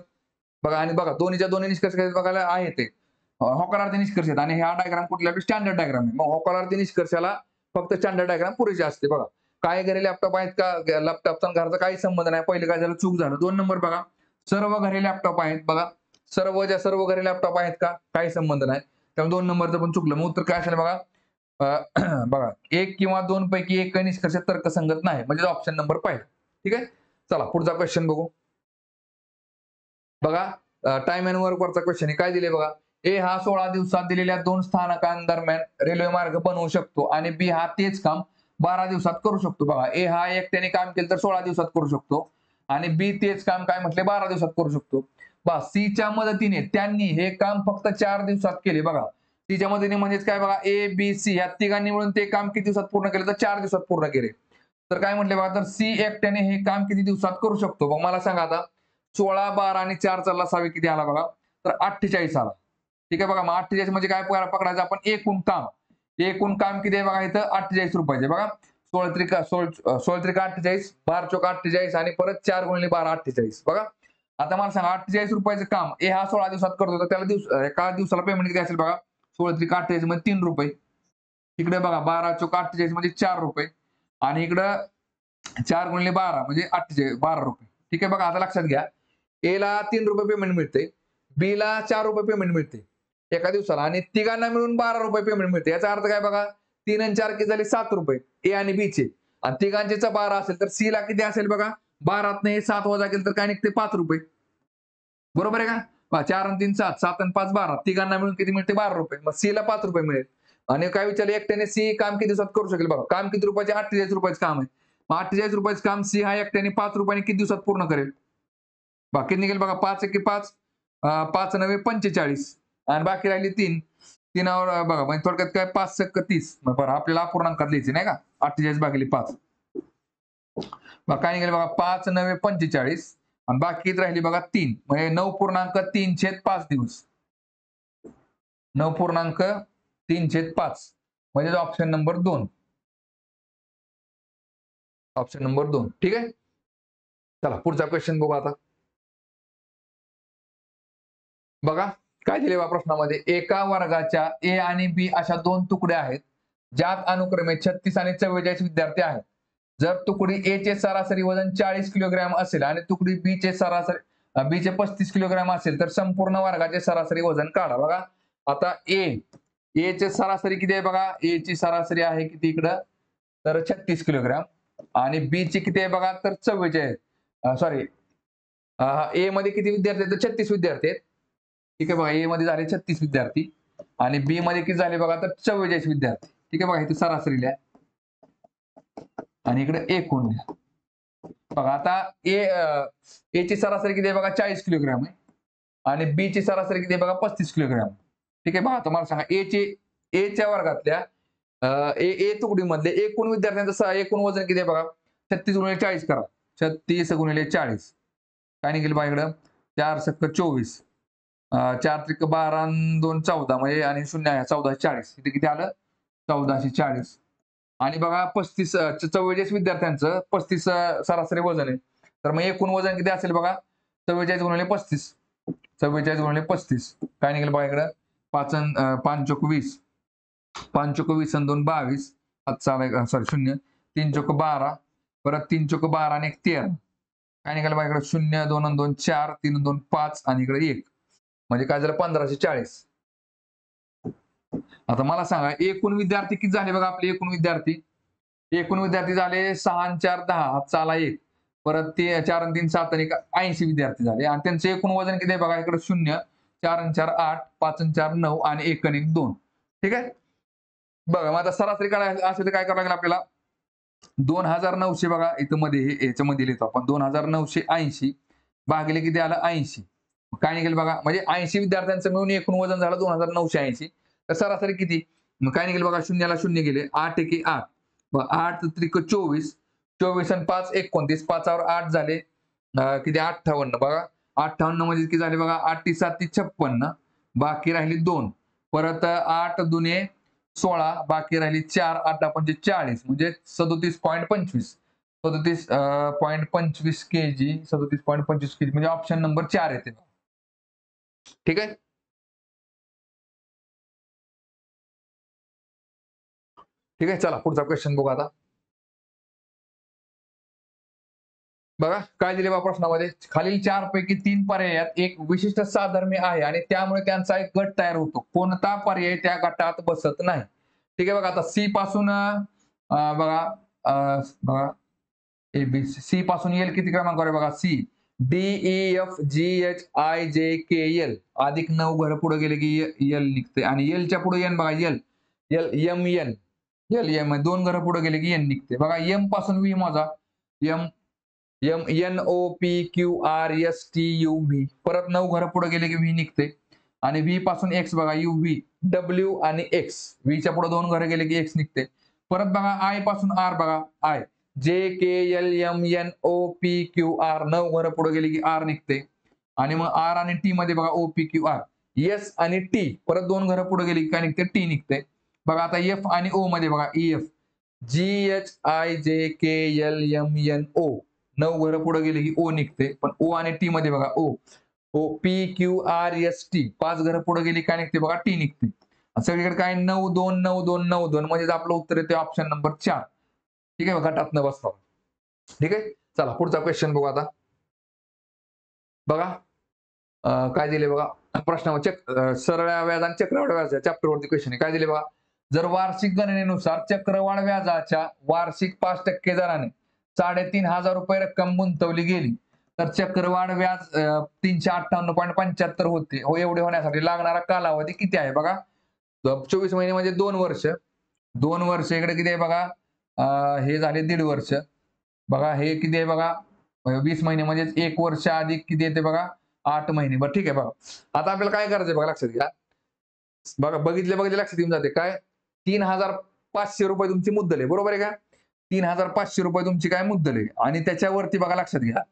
बघा, आणि बघा दोन्हीच्या निष्कर्ष बघायला आहे ते होकारार्थी निष्कर्ष आहेत आणि हा डायग्राम कुठल्या स्टँडर्ड डायग्राम आहे. मग होकारार्थी निष्कर्षाला फक्त स्टँडर्ड डायग्राम पुरेसे असते. बघा काय घरी लॅपटॉप आहेत का, लॅपटॉपचा घराचा काही संबंध नाही. पहिले काय झालं, चूक झालं. 2 नंबर बघा, सर्व घरी लॅपटॉप आहेत. बघा सर्व घरी लॅपटॉप आहेत का, काही संबंध नाही, त्यामुळे 2 नंबरचं पण चुकलं. मग उत्तर काय असेल बघा, बघा 1 किंवा 2 पैकी एक निष्कर्ष तर्कसंगत नाही, म्हणजे ऑप्शन नंबर पहिला. ठीक आहे, चला पुढचा क्वेश्चन बघू. बघा टाइम अँड वर्क वरचा क्वेश्चन आहे. काय दिले बघा, ए हा 16 दिवसात दिलेल्या 2 स्थानकांदरम्यान रेल्वे मार्ग बनवू शकतो आणि बी हा तेच काम 12 दिवसात करू शकतो. बघा ए हा एकट्याने काम केलं तर 16 दिवसात करू शकतो आणि बी तेच काम काय म्हटले 12 दिवसात करू शकतो. बा सीच्या मदतीने त्यांनी हे काम फक्त 4 दिवसात केले. बघा सीच्या मदतीने म्हणजेच काय बघा, ए बी सी या तिघांनी मिळून ते काम किती दिवसात पूर्ण केले, तर 4 दिवसात पूर्ण केले. तर काय म्हटले बघा, तर सी एकट्याने हे काम किती दिवसात करू शकतो. मग मला सांगा आता 16, 12 आणि 4 चा लसावी किती आला बघा, तर 48 आला. ठीक आहे बघा, मग 48 म्हणजे काय पकडायचं आपण, एकूण काम. एकूण काम किती आहे बघा इथं, 48 रुपयाचे. बघा 16 त्रिका 48, 12 चोक 48 आणि परत 4 गुणिले 12 48. बघा आता मला सांगा 48 रुपयाचं काम ए हा 16 दिवसात करतो, तर त्याला एका दिवसाला पेमेंट किती असेल बघा, 16 त्रिका 48 मध्ये 3 रुपये. इकडे बघा 12 चोक 48 म्हणजे 4 रुपये आणि इकडं 4 गुणिले 12 म्हणजे 48 12 रुपये. ठीक आहे बघा, आता लक्षात घ्या, ए ला 3 रुपये पेमेंट मिळते, बी ला 4 रुपये पेमेंट मिळते एका दिवसाला आणि तिघांना मिळून 12 रुपये पेमेंट मिळते. याचा अर्थ काय बघा, 3 आणि 4 किती झाले 7 रुपये ए आणि बी चे, आणि तिघांचे 12 असेल तर सी ला किती असेल बघा, 12 हे 7 वजा केलं तर काय निघते 5 रुपये. बरोबर आहे का, 4 आणि 3 7, 7 आणि 5 12, तिघांना मिळून किती मिळते 12 रुपये. मग सी ला 5 रुपये मिळेल. आणि काय विचारले, एकट्याने सी काम किती दिवसात करू शकेल. बघा काम किती रुपयाचे, 48 रुपयाचं काम आहे. मग 48 रुपयाचं काम सी हा एकट्याने 5 रुपयाने किती दिवसात पूर्ण करेल. बाकी निघेल बघा, 5 एके 5, 5 9 45 आणि बाकी राहिली 3. 3वर बघा म्हणजे थोडक्यात काय 5 सक्क 30. बरं आपल्याला अपूर्णांकात लिहायचे नाही का, 48 भागिले 5. काय निघेल बघा, 5 9 45 आणि बाकी राहिली बघा 3, म्हणजे 9.3/5 दिवस. 9.3/5 म्हणजे ऑप्शन नंबर 2. Option number 2. ठीक आहे, चला पुढचा क्वेश्चन बघू आता. बघा काय दिले बा प्रश्नामध्ये, एका वर्गाच्या ए आणि बी अशा 2 तुकड्या आहेत ज्यात अनुक्रमे 36 आणि 44 विद्यार्थी आहेत. जर तुकडी ए चे सरासरी वजन 40 किलोग्रॅम असेल आणि तुकडी बी चे 35 किलोग्रॅम असेल तर संपूर्ण वर्गाचे सरासरी वजन काढा. बघा आता ए चे सरासरी किती आहे बघा, ए ची सरासरी आहे किती इकडं, तर 36 किलोग्रॅम आणि बी ची किती आहे बघा, तर 44. सॉरी, ए मध्ये किती विद्यार्थी आहेत, तर 36 विद्यार्थी आहेत. ठीक आहे बघा, ए मध्ये झाले 36 विद्यार्थी आणि बी मध्ये किती झाले बघा, तर 44 विद्यार्थी. ठीक आहे बघा, इथे सरासरी लिहा आणि इकडे एकूण लिहा. बघा आता ए ची सरासरी किती आहे बघा, 40 किलोग्रॅम आहे आणि बी ची सरासरी किती आहे बघा, 35 किलोग्रॅम. ठीक आहे बघा, तुम्हाला सांगा ए च्या वर्गातल्या ए तुकडीमधले एकूण विद्यार्थ्यांचं एकूण वजन किती आहे बघा, 36 गुणिले 40 करा, 36 गुणिले 40 काय निघेल बघा, इकडं 4 सक्क 24, 4 त्रिक 12 आणि 2 14 म्हणजे आणि 0 आहे 1440. इथे किती आलं, 1440. आणि बघा 44 विद्यार्थ्यांचं 35 सरासरी वजन आहे, तर मग एकूण वजन किती असेल बघा, 44 गुणिले 35, 44 गुणिले 35 काय निघेल बघा, इकडं 5 चोक 20, 5 चोक 20 आणि 2 22, सॉरी 0, 3 चोक 12, परत 3 चोक 12 आणि 1 13 काय निघालं बघा, इकडे 0 2 आणि 2 4, 3 आणि 2 5 आणि इकडे 1 म्हणजे काय झालं 1540. आता मला सांगा एकूण विद्यार्थी किती झाले बघा, आपले एकूण विद्यार्थी झाले 6 आणि 4 10, हातचा आला 1, परत 4 आणि 3 7 आणि 80 विद्यार्थी झाले आणि त्यांचं एकूण वजन किती आहे बघा, इकडे 0, 4 आणि 4 8, 5 आणि 4 9 आणि 1 आणि 1 2. ठीक आहे बघा, मग आता सरासरी काढायचं असेल तर काय करावं लागेल आपल्याला, 2900 बघा इथं मध्ये याच्यामध्ये लिहितो आपण, 2980 भागिले किती आलं 80. काय निघेल बघा, म्हणजे 80 विद्यार्थ्यांचं मिळून एकूण वजन झालं 2980. तर सरासरी किती, मग काय निघेल बघा, 0 ला 0 गेले, 8 एके 8, 8 त्रिक 24, 24 आणि 5 29, 5 वर 8 झाले किती 58. बघा 58 म्हणजे किती झाले बघा, 8 7 56, बाकी राहिली 2, परत 8 दुने 16, बाकी राहिली 4, 8 म्हणजे 40 म्हणजे 37.25, 37.25 kg, 37.25 kg म्हणजे ऑप्शन नंबर 4 येते. ठीक आहे, ठीक आहे, चला पुढचा क्वेश्चन बघू आता. बघा काय दिले बा प्रश्नामध्ये, खालील 4 पैकी 3 पर्यायात एक विशिष्ट साधर्म्य आहे आणि त्यामुळे त्यांचा एक गट तयार होतो, कोणता पर्याय त्या गटात बसत नाही. ठीक आहे बघा, आता सी पासून बघा एबीसी, सी पासून एल किती क्रमांकावर आहे बघा, C D E F G H I J K L अधिक 9 घर पुढे गेले की एल निघते आणि एलच्या पुढे एन बघा, L L M N L M 2 घर पुढे गेले की एन निघते. बघा एम पासून व्ही मोजा, एम NOPQRSTUV परत 9 घरं पुढे गेले की व्ही निघते आणि व्ही पासून एक्स बघा UV डब्ल्यू आणि एक्स व्हीच्या पुढे 2 घरं गेले की एक्स निघते. परत बघा आय पासून आर बघा आय JKLMNOPQR 9 घरं पुढे गेले की आर निघते आणि मग आर आणि टी मध्ये बघा OPQR एस आणि टी परत 2 घरं पुढे गेली की काय निघते टी निघते. बघा आता एफ आणि ओ मध्ये बघा EF GHIJKLMNO 9 घरं पुढे गेली की ओ निघते पण ओ आणि टी मध्ये बघा ओ OPQRST 5 घरं पुढे गेली काय निघते बघा टी निघते. सगळीकडे काय 929292 म्हणजे आपलं उत्तर येते ऑप्शन नंबर 4. ठीक आहे गटात न बसता. ठीक आहे चला पुढचा क्वेश्चन बघू आता बघा काय दिले बघा प्रश्न सरळ व्याज आणि चक्रवाढ व्याजाच्या चॅप्टरवरती क्वेश्चन आहे. काय दिले बघा जर वार्षिक गणनेनुसार चक्रवाढ व्याजाच्या वार्षिक 5% दराने 3,500 रुपये रक्कम गुंतवली गेली तर चक्रवाढ व्याज 358.75 होते. हो एवढे होण्यासाठी लागणारा कालावधी किती आहे बघा 24 महिने म्हणजे 2 वर्ष 2 वर्ष इकडे किती आहे बघा हे झाले 1.5 वर्ष बघा हे किती आहे बघा 20 महिने म्हणजे 1 वर्ष अधिक किती येते बघा 8 महिने. बरं ठीक आहे बघा आता आपल्याला काय करायचंय बघा लक्षात घ्या बघा बघितले लक्षात येऊन जाते काय 3,500 रुपये तुमची मुद्दल आहे बरोबर आहे का 3,500 रुपये तुमची काय मुद्दल आहे आणि त्याच्यावरती बघा लक्षात घ्या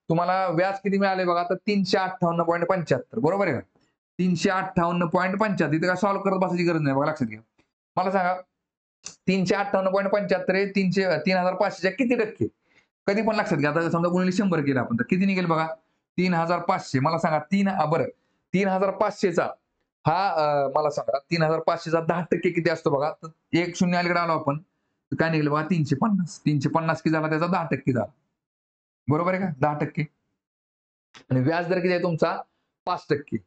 तुम्हाला व्याज किती मिळाले बघा तर 358.75 बरोबर आहे का 358.75 इथे काय सॉल्व्ह करत बसायची गरज नाही बघा लक्षात घ्या. मला सांगा 358.75 आहे 3,500च्या किती टक्के कधी पण लक्षात घ्या आता समजा कोणी 100 केलं आपण तर किती निघेल बघा 3,500 मला सांगा बरं 3,500चा हा मला सांगा 3,500चा 10% किती असतो बघा तर एक शून्य अलीकडे आलो आपण तर काय निघेल बघा 350 किती झाला त्याचा 10% झाला बरोबर आहे का 10% आणि व्याज दर किती आहे तुमचा 5%.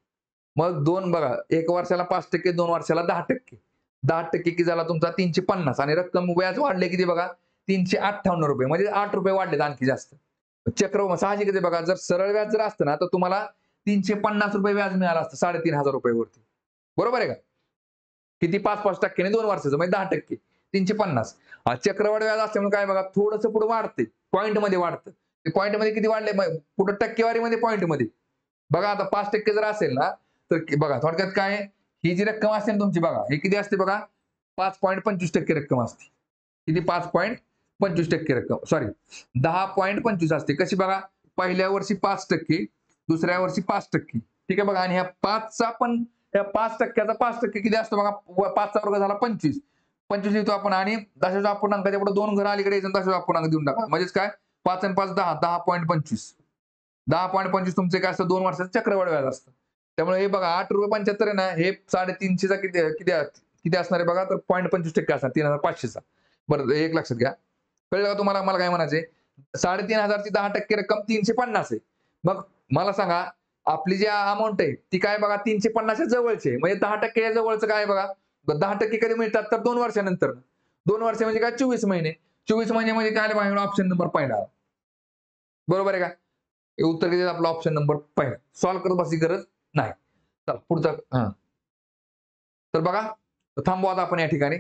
मग दोन बघा 1 वर्षाला 5% 2 वर्षाला 10%. 10% किती झाला तुमचा 350 आणि रक्कम व्याज वाढले किती बघा 358 रुपये म्हणजे 8 रुपये वाढलेत आणखी जास्त. चक्र साहजिकच आहे बघा जर सरळ व्याज जर असतं ना तर तुम्हाला 350 रुपये व्याज मिळालं असतं 3,500 रुपयावरती बरोबर आहे का किती 5% 2 वर्षाचं म्हणजे 10% 350. चक्रवाढ व्याज असल्यामुळे काय बघा थोडंसं पुढे वाढते पॉईंट मध्ये वाढतं ते पॉईंट मध्ये किती वाढले पुढे टक्केवारीमध्ये पॉईंट मध्ये बघा आता 5% जर असेल ना तर बघा थोडक्यात काय ही जी रक्कम असते ना तुमची बघा हे किती असते बघा 5.25% रक्कम असते किती 5.25% रक्कम सॉरी 10.25 असते कशी बघा पहिल्या वर्षी 5% दुसऱ्या वर्षी 5% ठीक आहे बघा आणि ह्या 5चा पण त्या 5%चा 5% किती असतो बघा 5चा वर्ग झाला 25 येतो आपण आणि दशांश अपूर्णांकाच्या पुढे 2 घरं अलीकडे यायचं दशांश अपूर्णांक देऊन टाका म्हणजेच काय 5 आणि 5 10 10.25 तुमचे काय असतं 2 वर्षाचं चक्रवाढ व्याज असतं. त्यामुळे हे बघा 8.75 आहे ना हे 350चा किती किती असणार आहे बघा तर 0.25% असणार 3,500चा. बरं एक लक्षात घ्या कळलं का तुम्हाला मला काय म्हणायचे 3,500ची 10% रक्कम 350 आहे. मग मला सांगा आपली जी अमाऊंट आहे ती काय बघा 350च्या जवळची आहे म्हणजे 10% जवळचं काय बघा 10% कधी मिळतात तर 2 वर्षानंतर 2 वर्ष म्हणजे काय 24 महिने 24 महिने म्हणजे काय आलं ऑप्शन नंबर पहिला बरोबर आहे का उत्तर किती आपला ऑप्शन नंबर पहिला सॉल्व्ह करत बसायची गरज नाही. चला पुढचा तर बघा थांबू आता आपण या ठिकाणी